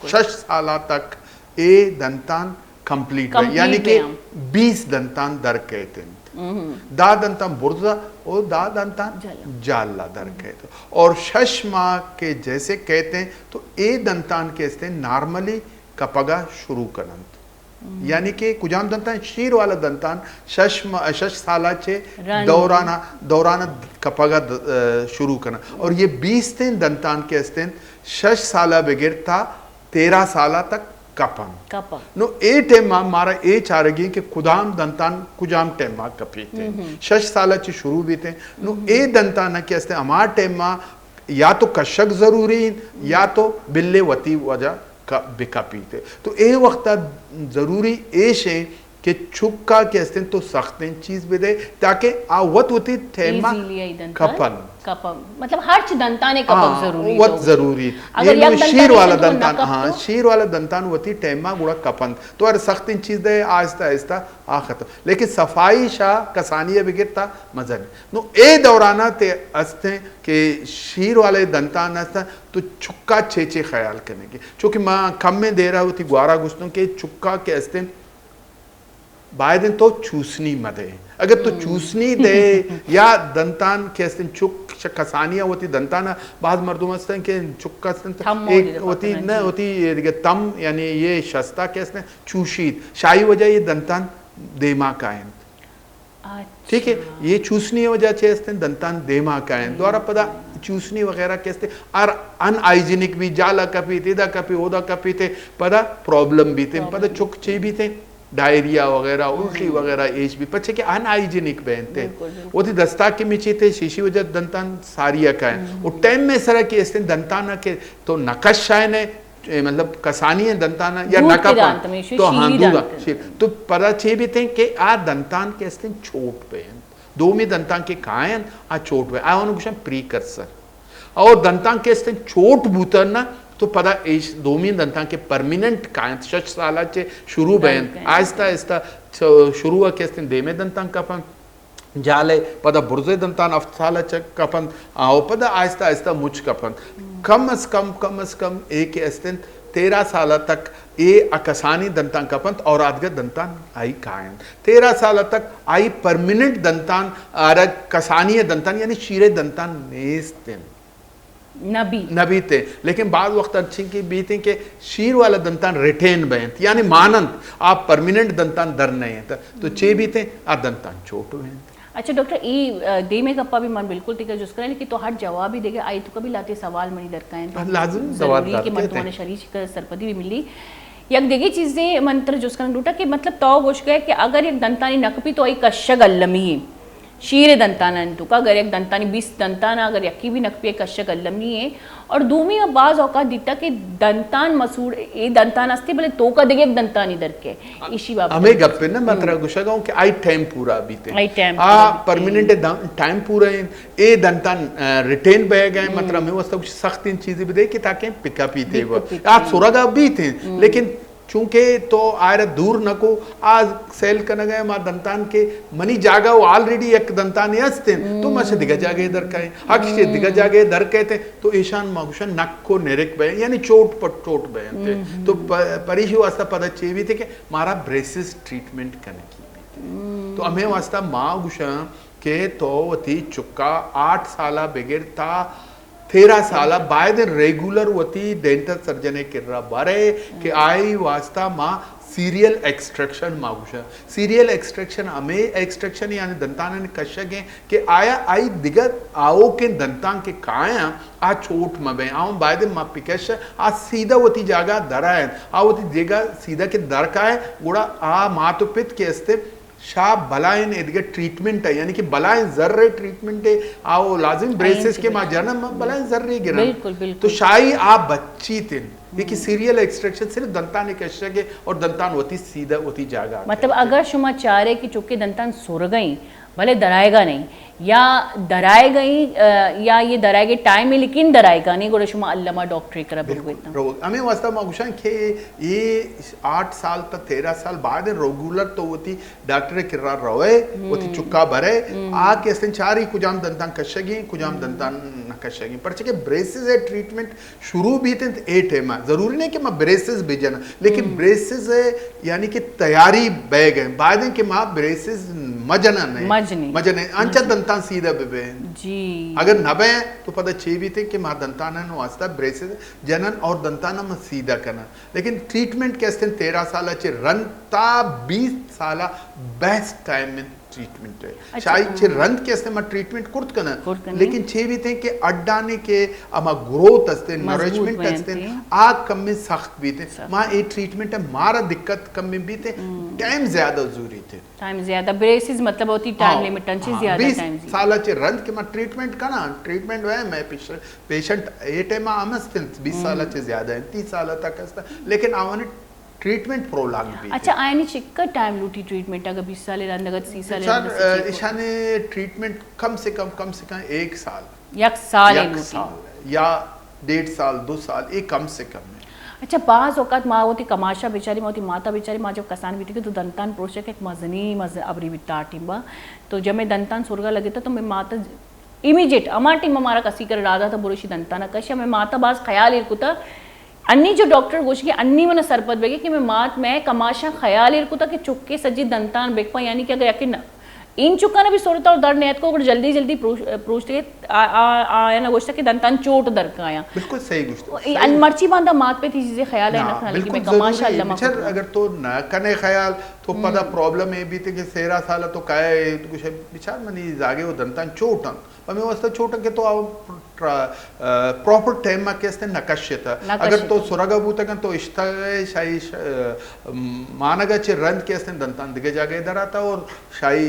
6 साल तक ये दंतान कंप्लीट यानी कि 20 दंतान दर कहते हैं दा दंतान बुर्जा और दा दंतान जाला दर कहते और 6 माह के जैसे कहते हैं तो ए दंतान के अस्ते नॉर्मली कपगा शुरू करना यानी कि कुजाम दंतान शीर वाला दंतान 6 साला चे दौराना कपगा शुरू करना और ये 20 दंतान के अस्ते 6 साला बगैर था 13 साला तक कपन नो ए टेमा मारा ए चारगी के कुदाम दंतान कुजाम टेमा कपी थे 6 साला चे शुरू भी थे नो ए दंतान के अस्ते हमार टेमा या तो कशक जरूरी या तो बिल्ले वती वजह का बिकापी थे तो ए वक्त जरूरी एश है कि छुक्का के अस्ते तो सख्त चीज भी दे ताकि आवत होती थेमा कपन मतलब हर चीज दंताने कपन जरूरी वत जरूरी ये शीर वाला दंतान हाँ शीर वाला दंतान होती टेमा गुड़ा कपन तो हर सख्त चीज दे आहिस्ता आहिस्ता आ खत्म लेकिन सफाई शाह कसानिया बिगिरता मजा नहीं नो ए दौराना ते अस्ते के शीर वाले दंतान अस्ता तो छुक्का छे ख्याल करने की चूंकि माँ कम में दे रहा होती ग्वारा गुस्तों के छुक्का के अस्ते बायदेन तो चूसनी मदे अगर तो चूसनी दे या दंतान के चुक कसानिया होती दंताना बाद मर्दों में के चुक एक होती न होती तम यानी ये शस्ता के चूशीत शाही वजह ये दंतान देमा कायन ठीक है ये चूसनी वजह से दंतान देमा कायन द्वारा पदा चूसनी वगैरह कैसे और अनहाइजीनिक भी जाला कपी तेदा कपी ओदा कपी थे पदा प्रॉब्लम भी थे पदा चुक चे भी थे डायरिया वगैरह उल्टी वगैरह एज भी पछे के अनहाइजीनिक बहन थे वो थी दस्ता के मिची थे शीशी वजह दंतान सारिया का है वो टाइम में सरा के ऐसे दंताना के तो नकश है ने मतलब कसानी है दंताना या नकापन तो हाँ दूगा तो पता छे भी थे कि आ दंतान के ऐसे छोट बहन दो में दंतान के कायन आ चोट बहन आ उनको प्रीकर्सर और दंतान के ऐसे छोट भूतर ना तो पता एश दोमी दंता के परमानेंट कायंत शच साला चे शुरू बहन आहिस्ता आहिस्ता शुरू के देमे दंता कपन जाले पदा बुर्जे दंतान अफ्ताला च कपन आओ पदा आहिस्ता आहिस्ता मुझ कपन कम अज कम एक अस्तिन 13 साल तक ये अकसानी दंतान कपंत और आदगा दंतान आई कायन 13 साल तक आई परमानेंट दंतान आर कसानी दंतान यानी शीरे दंतान नेस्तिन नबी थे लेकिन बाद वक्त अच्छी की बीते के शीर वाला दंतान रिटेन बहन यानी मानंत आप परमानेंट दंतान दर नहीं है तो चे भी थे आ दंतान छोट हुए अच्छा डॉक्टर ई दे में गप्पा भी मन बिल्कुल ठीक है जिसका लेकिन तो हर जवाब ही देगा आई तो कभी लाते सवाल मनी दर का लाजिम सवाल के मन तुम्हारे शरीर का सरपदी भी मिली यक देगी चीजें मंत्र जिसका लूटा कि मतलब तो गोश गए कि अगर एक दंतानी नकपी तो आई कश्यक अल्लमी शीरे दंताना तुका अगर एक दंतानी 20 दंताना अगर यकी भी नकपी कश्यक अल्लमी है और दूमी अब बाज औकात दिखता कि दंतान मसूड़ ये दंतान अस्ते भले तो का देगे एक दंतान इधर के इसी बात हमें गप्पे ना मात्रा गुशगाऊं कि आई टाइम पूरा बीते आई टाइम परमानेंट टाइम पूरा है ए दंतान रिटेन बह गए मतलब में वो सब सख्त इन चीजें भी दे कि ताकि पिकअप ही थे वो आज सुरगा भी थे लेकिन चूंकि तो आयर दूर नको आज सेल करने गए माँ दंतान के मनी जागा वो ऑलरेडी एक दंतान यस्ते तो मशे दिगा जागे इधर कहे अक्षय दिगा जागे इधर कहते तो ईशान मगुशन नक को निरिक बहे यानी चोट पर चोट बहे थे तो परिशु वास्ता पता चेवी थे कि मारा ब्रेसिस ट्रीटमेंट करने की तो हमें वास्ता माँ गुशा के तो वती चुका 8 साला बगैर था 13 साल बाय रेगुलर वती डेंटल सर्जन किर्रा बारे कि आई वास्ता माँ सीरियल एक्सट्रैक्शन मागुशा सीरियल एक्सट्रैक्शन हमें एक्सट्रैक्शन यानी दंतान कशक है कि आया आई दिगत आओ के दंतान के काया आ छोट मबे आओ बाय माँ पिकश आ सीधा वती जागा दरा है आ वती जगह सीधा के दर का है गुड़ा आ माँ तो पित के अस्ते शाह बलायन एदगे ट्रीटमेंट है यानी कि बलायन जर्रे ट्रीटमेंट है आओ लाजिम ब्रेसेस के मां जन्म बलायन जर्रे गिरा बिल्कुल तो शाही आप बच्ची थे ये कि सीरियल एक्सट्रैक्शन सिर्फ दंतान एक अशक है और दंतान होती सीधा होती जागा मतलब अगर शुमा चाह रहे कि चुके दंतान सुर गई भले दराएगा नहीं या दराए गई या ये दराए गए टाइम में लेकिन दराएगा नहीं गोरे शुमा अल्लामा डॉक्टरी करा बिल्कुल इतना हमें वास्ता मागुशान के ये 8 साल तक 13 साल बाद रेगुलर तो होती डॉक्टर किर्रा रवे होती चुक्का भरे आ के सन चारी कुजाम दंतान कशगी कुजाम दंतान कशगी पर के ब्रेसेस है ट्रीटमेंट शुरू भी थे 8 है मां जरूरी नहीं कि मां ब्रेसेस भेजना लेकिन ब्रेसेस है यानी कि तैयारी बैग है बाद के मां ब्रेसेस मजना नहीं मजने अंचा दंतान सीधा बेबे जी अगर नबे तो पता छे भी थे कि मां दंताना वास्ता ब्रेसेस जनन और दंताना में सीधा करना लेकिन ट्रीटमेंट कैसे 13 साल चे रनता 20 साल बेस्ट टाइम में ट्रीटमेंट है शायद छे रंत कैसे में ट्रीटमेंट कुर्त करना लेकिन छे भी थे कि अड्डाने के अमा ग्रोथ अस्ते नरिशमेंट अस्ते आ कम में सख्त भी थे मां ए ट्रीटमेंट है मारा दिक्कत कम में भी थे टाइम ज्यादा जरूरी थे टाइम ज्यादा ब्रेसेस मतलब होती टाइम लिमिट अंची ज्यादा टाइम जी साला चे रंत के में ट्रीटमेंट करना ट्रीटमेंट है मैं पेशेंट ए टाइम आमस 20 साल से ज्यादा है 30 साल तक अस्ता लेकिन आवाने ट्रीटमेंट प्रोलॉन्ग भी अच्छा आयनी चिक्का टाइम लूटी ट्रीटमेंट अगर 20 साल रंदगत 30 साल सर इशाने ट्रीटमेंट कम से कम 1 साल एक साल लूटी या 1.5 साल 2 साल ये कम से कम है अच्छा बाज औकात माँ होती कमाशा बेचारी माँ होती माता बेचारी माँ जब कसान बीती तो दंतान प्रोशक एक मजनी अबरी बिता टिम्बा तो जब मैं दंतान सुरगा लगे था तो मैं माता इमीडिएट अमा टिम्बा हमारा कसी कर रहा था बुरुशी दंताना कश्या मैं माता बाज ख्याल इरकुता अन्नी जो डॉक्टर गोश की अन्नी मन सरपत बेगे कि मैं मात में कमाशा ख्याल इरकुता कि चुक्के सज्जी दंतान बेकपा यानी कि अगर यकीन इन चुका ना भी सोरता और दर्द नेत को अगर जल्दी जल्दी प्रोचते आया ना गोश्ता कि दंतान चोट दर का आया बिल्कुल सही गोश्त मर्ची बांधा मात पे थी चीजें ख्याल है ना कि मैं कमाशा अल्लाह अगर तो न कने ख्याल तो पता प्रॉब्लम है भी थे कि 13 साल तो काय तो कुछ बिचार मनी जागे वो दंतान चोटन पर मैं वास्ता चोटन के तो प्रॉपर टाइम में कैसे नकश्यता अगर तो सुरगा बूता तो इश्ता शाही मानगा चे रंद कैसे दंतान दिखे जागे इधर आता और शाही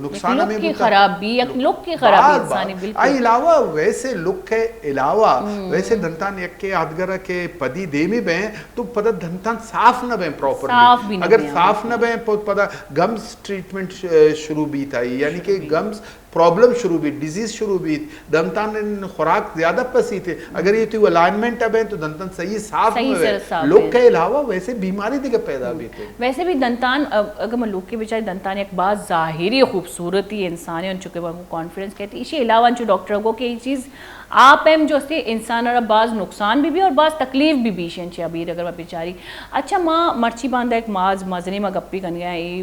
नुकसान में की खराबी या लुक की खराबी इंसानी बिल्कुल अलावा वैसे लुक के अलावा वैसे दंतान एक के आदगरा के पदी दे में बे तो पता दंतान साफ न बे प्रॉपरली अगर साफ न बे पता गम्स ट्रीटमेंट शुरू भी था यानी कि गम्स प्रॉब्लम शुरू भी डिजीज शुरू भी दंतान खुराक ज्यादा पसी थे अगर ये तो अलाइनमेंट अब है तो दंतान सही साफ लोग के अलावा वैसे बीमारी दिखे पैदा भी थे वैसे भी दंतान अगर मैं लोग के बेचारे दंतान एक बात जाहिरी खूबसूरती इंसान है चुके कॉन्फिडेंस कहती इसी अलावा जो डॉक्टर को कि चीज़ आप एम जो से इंसान और बाज नुकसान भी और बाज तकलीफ भी बीशन छे अबीर अगर मैं बेचारी अच्छा माँ मर्ची बांधा एक माज मजनी में गप्पी कन गया ये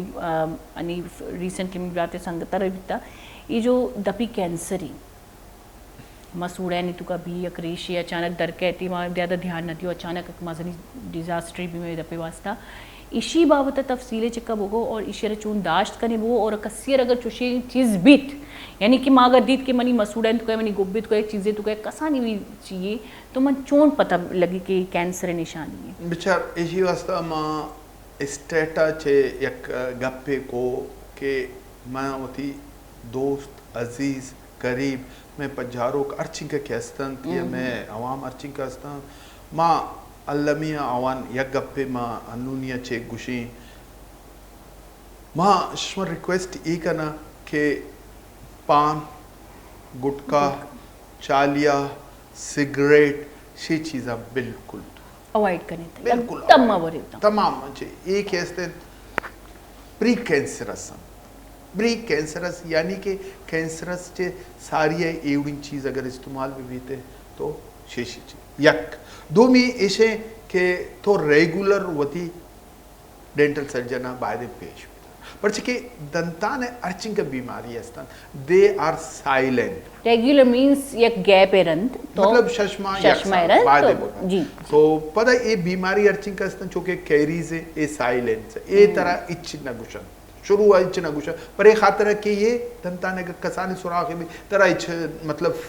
अनि रिसेंटली में बातें संगता रही ये जो दपी कैंसरी मसूड़ा नहीं तो कभी अक्रेशी अचानक दर कहती वहाँ ज़्यादा ध्यान न दियो अचानक मजनी डिजास्टर भी में दपे वास्ता इसी बाबत तफसीले चिक्का बोगो और इशर चून दाश्त कने वो और कसियर अगर चुशी चीज़ बीत यानी कि माँ अगर दीद के मनी मसूड़ा तो कहे मनी गुब्बित को चीज़ें तो कहे कसानी भी चाहिए तो मन चोन पता लगी कि कैंसर निशानी है बिचार इसी वास्ता माँ स्टेटा चे एक गप्पे को के माँ होती दोस्त अजीज करीब मैं पजारो अर्चिंग के कहस्तन थी मैं अवाम अर्चिंग कहस्तन माँ अल्लमिया आवान यक गप्पे माँ अन्नूनिया चे गुशी माँ शमर रिक्वेस्ट ये करना कि पान गुटका चालिया सिगरेट ये चीज़ा बिल्कुल अवॉइड करने बिल्कुल तमाम ये कहते प्री कैंसरस ब्री कैंसरस यानी कि कैंसरस चे सारी एवढी चीज़ अगर इस्तेमाल भी बीते तो शेषी चीज यक दो मी ऐसे के तो रेगुलर वती डेंटल सर्जन बायदे पेश पर के दंतान अर्चिंग बीमारी अस्तान they are silent regular means एक गैप एरंत तो मतलब शशमा तो जी तो पता ये बीमारी अर्चिंग का अस्तान चूंकि कैरीज है ये साइलेंट है ये तरह इच्छ नगुशन शुरू हुआ इच्छ नगुशा पर एक खातर कि ये दंतान के कसानी सुराख में तरह इच्छ मतलब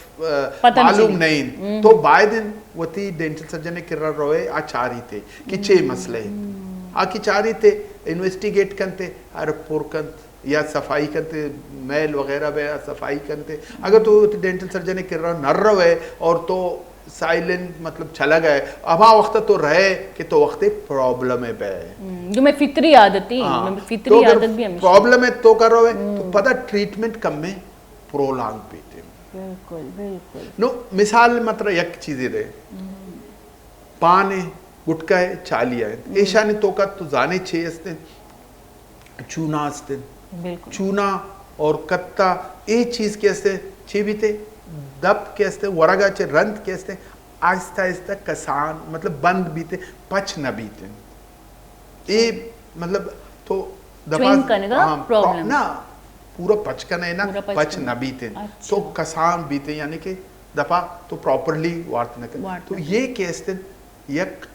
मालूम नहीं तो बाय दिन वती डेंटल सर्जन के रोए आचारी थे कि चे मसले आकी चारी थे इन्वेस्टिगेट करते अरे पोरकंत या सफाई करते मैल वगैरह में सफाई करते अगर तो डेंटल सर्जन के नर रहे और तो साइलेंट मतलब चला गए अब वक्त तो रहे कि तो वक्त प्रॉब्लम है पे जो मैं फितरी आदत ही फितरी तो आदत भी हमेशा प्रॉब्लम है तो करो तो पता ट्रीटमेंट कम में प्रोलॉन्ग पीते बिल्कुल बिल्कुल नो मिसाल मतलब एक चीज रहे पान है गुटका है चालिया है ऐसा नहीं तो का तो जाने छे असते चूना असते चूना और कत्ता ये चीज कैसे छे भी थे दब कैसे वरगा चे रंत कैसे आहिस्ता आहिस्ता कसान मतलब बंद बीते पच न बीते ये मतलब तो प्रॉब्लम ना पूरा पचकन है ना पच न बीते तो कसान बीते यानी कि दफा तो प्रॉपरली वार्त न कर तो ये कैसे यक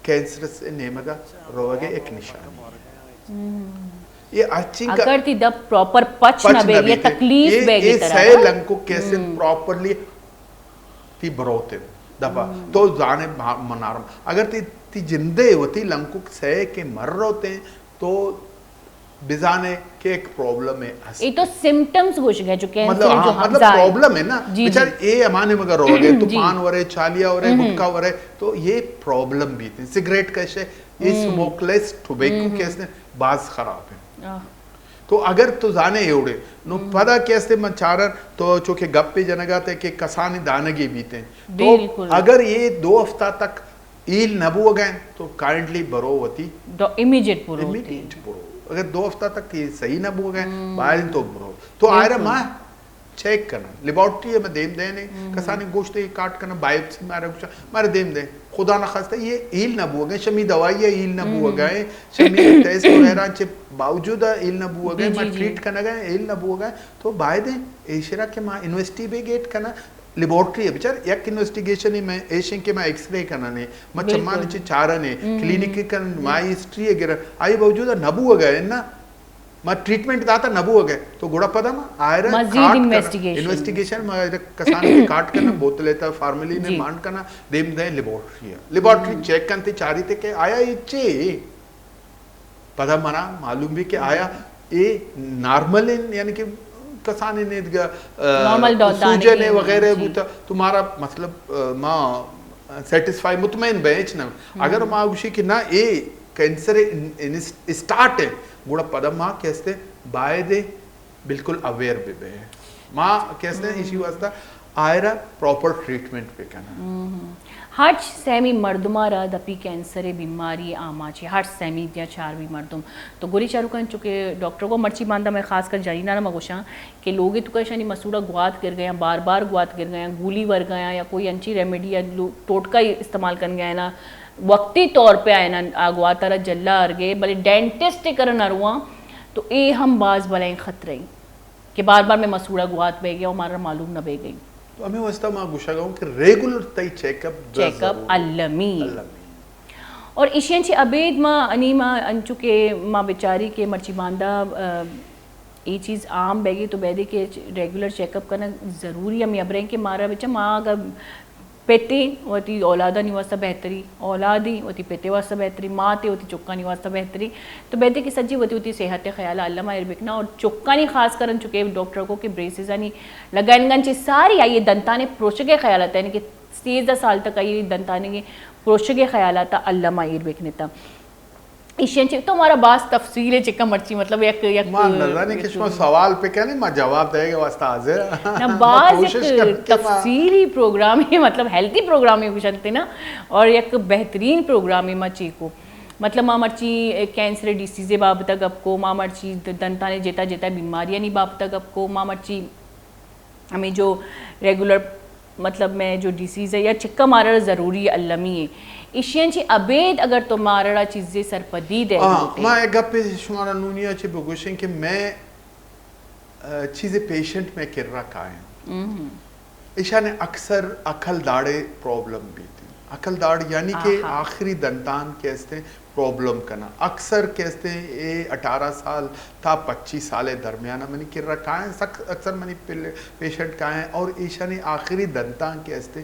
कैंसर से नेमगा रोगे एक निशान ये अर्चिंग अगर ती दब प्रॉपर पच न बे ये तकलीफ बे की तरह ये लंग को कैसे प्रॉपरली ती बरोते दबा तो जाने मनारम अगर ती जिंदे होती लंग को सह के मर रोते तो बिजाने के एक प्रॉब्लम है ये तो सिम्टम्स घुस गए जो कैंसर मतलब जो मतलब प्रॉब्लम है ना बेचार ये अमाने मगर रोगे तो पान वरे चालिया वरे गुटखा वरे तो ये प्रॉब्लम भी थी सिगरेट कैसे ये स्मोकलेस टोबैको कैसे बाज खराब है तो अगर तो जाने एवढे नो पदा कैसे मचारर तो चोके गप्पे जनगाते के कसानी दानगी बीते तो अगर ये 2 हफ्ता तक ईल नबू गए तो काइंडली बरोवती इमीडिएट पुरो अगर 2 हफ्ता तक ये सही नबू गए बाहर तो बरो तो आयरा माँ चेक करना लेबोरेटरी में देम देने कसाने गोश्त काट करना बायोप्सी मारे देम दे खुदा ना खास्ता ये ईल ना बुआ गए शमी दवाई ईल ना बुआ गए शमी टेस्ट वगैरह के बावजूद ईल ना बुआ गए मैं ट्रीट करना गए ईल ना बुआ गए तो बाय दे एशरा के मां इन्वेस्टिगेट करना लेबोरेटरी है बेचार एक इन्वेस्टिगेशन ही मैं एशियन के मैं एक्सरे करना ने मैं चम्मा ने चारा ने क्लिनिक के माई हिस्ट्री वगैरह आई बावजूद नबू हो गए ना मैं ट्रीटमेंट दाता नबू हो गए तो गोड़ा पदा मा आयरा मजीद इन्वेस्टिगेशन में कसान के काट करना बोतल लेता फार्मली में मांड करना देम दे लेबोरेटरी चेक करते चारी थे के आया इच्चे पता मना मालूम भी के आया ये नॉर्मल यानी कि कसान ने सूजन वगैरह बूता तुम्हारा मतलब माँ सेटिस्फाई मुतमईन बेच ना अगर माँ उसी की ना ये कैंसर स्टार्ट है गुड़ा पदम माँ कैसे बाय दे बिल्कुल अवेयर भी बे माँ कैसे इसी वास्ता आयरा प्रॉपर ट्रीटमेंट पे करना हर सेमी मर्दुमारा दपी कैंसर बीमारी आमा छे हर सेमी दिया चार भी मर्दुम तो गोरी चारू कन चुके डॉक्टर को मर्ची बांधा मैं खास कर जानी ना मगोशा कि लोग तो कैसा नहीं मसूड़ा गुआत गिर गया बार बार गुआत गिर गया गूली वर गया या कोई अंची रेमेडी या टोटका इस्तेमाल कर गया ना वक्ती तौर पे आए ना अगवा तरह जल्ला अरगे भले डेंटिस्ट करन अरुआ तो ये हम बाज भले खतरे कि बार बार मैं मसूड़ा गुआत बह गया हमारा मालूम न बह गई तो हमें वास्ता मां गुस्सा गाऊं कि रेगुलर तई चेकअप अल्लमी और इशियन ची अबेद मां अनी मां अंचु के मां बेचारी के मर्ची बांदा ये चीज़ आम बैगी तो बैदे के रेगुलर चेकअप करना ज़रूरी है मैं अबरें के मारा बच्चा माँ अगर पेते वती औलादा निवासा बेहतरी औलादी वती पेते वास्ता बेहतरी माँ ते वती चुक्का निवासा बेहतरी तो बेहते की सज्जी वती वती सेहत ख्याल अल्लाह मायर बिकना और चुक्का नहीं खास करन चुके डॉक्टर को कि ब्रेसेस नहीं लगान गंची सारी आई दंताने प्रोश के ख्याल आता है कि 13 साल तक आई दंताने के प्रोश के ख्याल आता अल्लाह मायर बिकने था इशियन चे तो हमारा बास तफसील है चिक्का मर्ची मतलब एक मां नल्ला ने किस्म सवाल पे क्या नहीं मां जवाब देगा वास्ता हाजिर ना बास एक तफसीली प्रोग्राम है मतलब हेल्थी प्रोग्राम है कुछ ना और एक बेहतरीन प्रोग्राम है मची को मतलब मां मर्ची कैंसर डिसीज़े बाब तक आपको मां मर्ची दंता ने जेता जेता बीमारियां नहीं बाब तक आपको मां मर्ची हमें जो रेगुलर मतलब मैं जो डिसीज़ है या चिक्का मारा ज़रूरी अल्लमी है इशियन ची अबेद अगर तो मारड़ा चीजें सरपदीद है मैं एक गप पे शुमारा नूनिया ची बगुशन कि मैं चीजें पेशेंट में कर रखा है ईशा ने अक्सर अकल दाड़े प्रॉब्लम भी थी अकल दाड़ यानी कि आखिरी दंतान कहते प्रॉब्लम करना अक्सर कहते ये 18 साल था 25 साल दरमियाना मैंने किर रखा है अक्सर मैंने पेशेंट का है और ईशा ने आखिरी दंतान कहते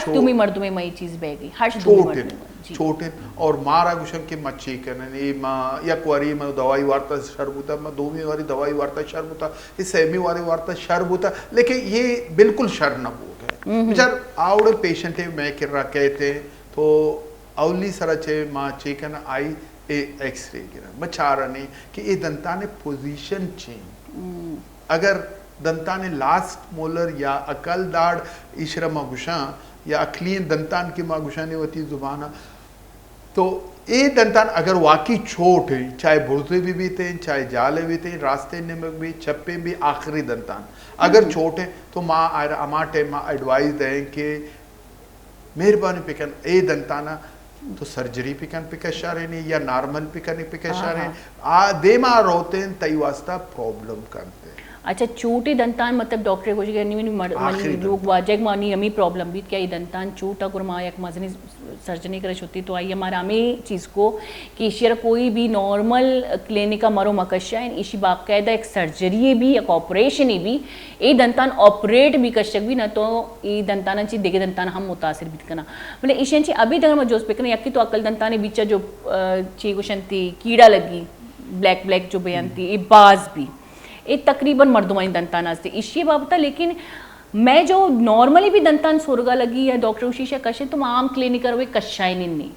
तुम्ही मर्द में मई चीज बह गई छोटे और मारा गुशन के मच्छी करने माँ या कुआरी में दवाई वार्ता शर्बुता मैं दोवी वाली दवाई वार्ता शर्बुता इस सेमी वाली वार्ता शर्बुता लेकिन ये बिल्कुल शर न हो गए बेचार आवड़े पेशेंट है मैं किर रहा कहते तो अवली सरा चे माँ चेकन आई ए एक्सरे गिरा बचारा ने कि ये दंताने पोजीशन चेंज अगर दंताने लास्ट मोलर या अकल दाड़ ईशरा मागुशा या अखलीन दंतान की मागुशा ने होती जुबाना तो ये दंतान अगर वाकई छोट है चाहे बुर्जे भी थे चाहे जाले भी थे रास्ते में भी छप्पे भी आखिरी दंतान अगर छोट है तो माँ अमाटे माँ एडवाइस दें कि मेहरबानी पिकन ए दंताना तो सर्जरी पिकन पिकशारे नहीं या नॉर्मल पिकन पिकशारे दे मार होते हैं तई वास्ता प्रॉब्लम करते अच्छा छोटे दंतान मतलब डॉक्टर को लोग वाजग मानी हमें प्रॉब्लम भी क्या ये दंतान छोटा गुरमा एक मजनी सर्जरी कर होती तो आई हमारा हमें चीज़ को कि ईश्वर कोई भी नॉर्मल क्लिनिक का मरो मकशा है इसी बाकायदा एक सर्जरी भी एक ऑपरेशन ही भी ये दंतान ऑपरेट भी कर भी ना तो ये दंताना ची देखे दंतान हम मुतासर भी करना मतलब ईशन ची अभी तक जो पे करना यकी तो अकल दंताने बीचा जो ची कुशन थी कीड़ा लगी ब्लैक ब्लैक जो बयान थी ये बाज भी ये तकरीबन मर्दुमानी दंतान आस्ते इसी बाबत लेकिन मैं जो नॉर्मली भी दंतान सोरगा लगी या डॉक्टर उशीशा कशे तो आम क्लिनिक करवे कशाई नहीं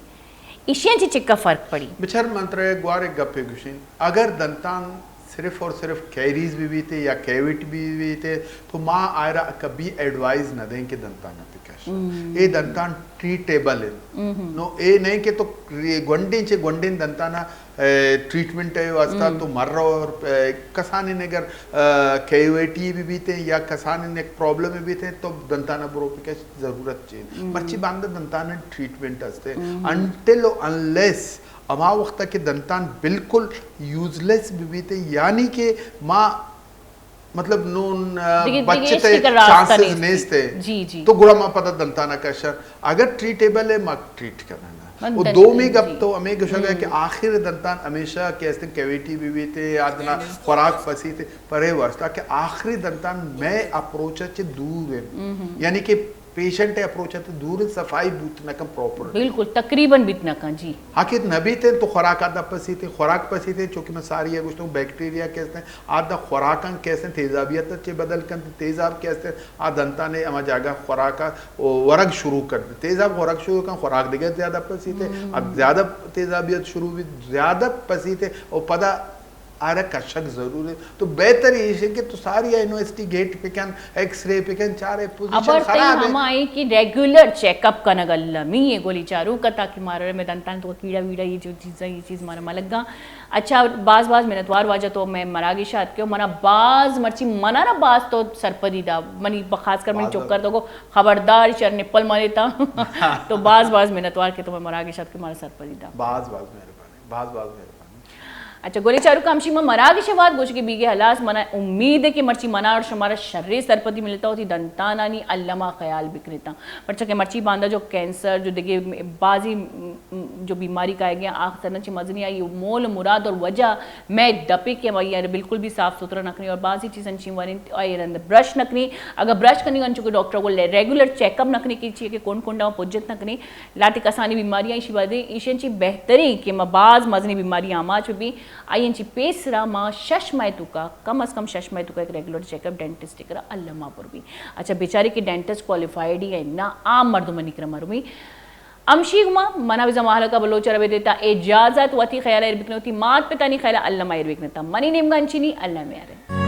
इशियन ची चिक्का फर्क पड़ी बिचार मंत्र ग्वार एक गप्पे गुशिन अगर दंतान सिर्फ और सिर्फ कैरीज भी थे या कैविट भी थे तो माँ आयरा कभी एडवाइस न दें कि दंतान ये दंतान ट्रीटेबल है नो ये नहीं कि तो ग्वंडे चे ग्वंडे दंताना ट्रीटमेंट है वास्ता तो मर रहा और कसाने ने अगर केवीटी भी बीते या कसाने ने प्रॉब्लम भी बीते तो दंताना ब्रोपी के जरूरत चाहिए मर्ची बांध दंताना ट्रीटमेंट हस्ते अनटिल अनलेस अमा वक्त के दंतान बिल्कुल यूजलेस भी बीते यानी कि माँ मतलब नून बच्चे थे चांसेस नेस थे जी तो गुड़ा माँ पता दंताना का शर अगर ट्रीटेबल है माँ ट्रीट करना वो दो में गप तो हमें गया कि आखिर दंतान हमेशा कैसे कैविटी भी थे आदना खुराक फंसी थे परे वास्ता कि आखिरी दंतान मैं अप्रोच से दूर है यानी कि पेशेंट अप्रोच है दूर सफाई बूतना कम प्रॉपर बिल्कुल तकरीबन बीतना का जी आखिर नबी थे तो खुराक आधा पसी थे खुराक पसी थे चूंकि मैं सारी है कुछ तो बैक्टीरिया कैसे हैं आधा खुराकन कैसे तेजाबियत चे बदल कर तेजाब कैसे आदंता ने अमा जागा खुराका वरग शुरू कर दे तेजाब खुराक शुरू कर खुराक दिखे ज्यादा पसी थे अब ज्यादा तेजाबियत शुरू भी ज्यादा पसी थे और पदा आरा का शक जरूर है तो बेहतर ये है कि तो सारी इन्वेस्टिगेट पिकन एक्सरे पिकन चारे पोजीशन खराब है हम आए कि रेगुलर चेकअप का नगल मी ये गोली चारू का ताकि मारे में दंतान तो कीड़ा वीड़ा ये जो चीज़ ये चीज़ मारा मलगा अच्छा बाज मेहनतवार वाजा तो मैं मरागी शाद क्यों मना बाज मर्ची मना ना बाज तो सरपदीदा मनी खासकर मैं चुप कर दो खबरदार चर निप्पल मरेता तो बाज मेहनतवार के तो मैं मरागी शाद के मारा सरपदीदा बाज मेहरबानी अच्छा गोली चारू का हमशी में मरा के शवाद गोश के बीगे हलास मना उम्मीद है कि मर्ची मना और शुमारा शर्रे सरपति मिलता होती दंतानानी अल्लमा ख्याल बिक्रेता पर चके मर्ची बांधा जो कैंसर जो देखिए बाजी जो बीमारी का है गया आख तरह मजनी आई मोल मुराद और वजह मैं दपे के वही यार बिल्कुल भी साफ सुथरा नखनी और बाजी चीज़ वन ब्रश नखनी अगर ब्रश करनी अन चुके डॉक्टर को रेगुलर चेकअप नखनी की चाहिए कि कौन कौन पुज्जत नखनी लाती कसानी बीमारियाँ इसी बात ईशन बेहतरी कि बाज मजनी बीमारियाँ आमाज भी आई पेसरा माँ शशमाय तुका कम अज कम शशमाय तुका एक रेगुलर चेकअप डेंटिस्ट करा अल्लमा पर भी अच्छा बेचारे की डेंटिस्ट क्वालिफाइड ही ना आम मर्दुमनी कर मरुमी अमशीगमा मना भी जमाहला का बलोचर अबे देता इजाजत वती ख्याल इरबिकनोती मात पे तानी ख्याल अल्लमा इरबिकनता मनी नेमगा अंचिनी अल्लाह में आ रहे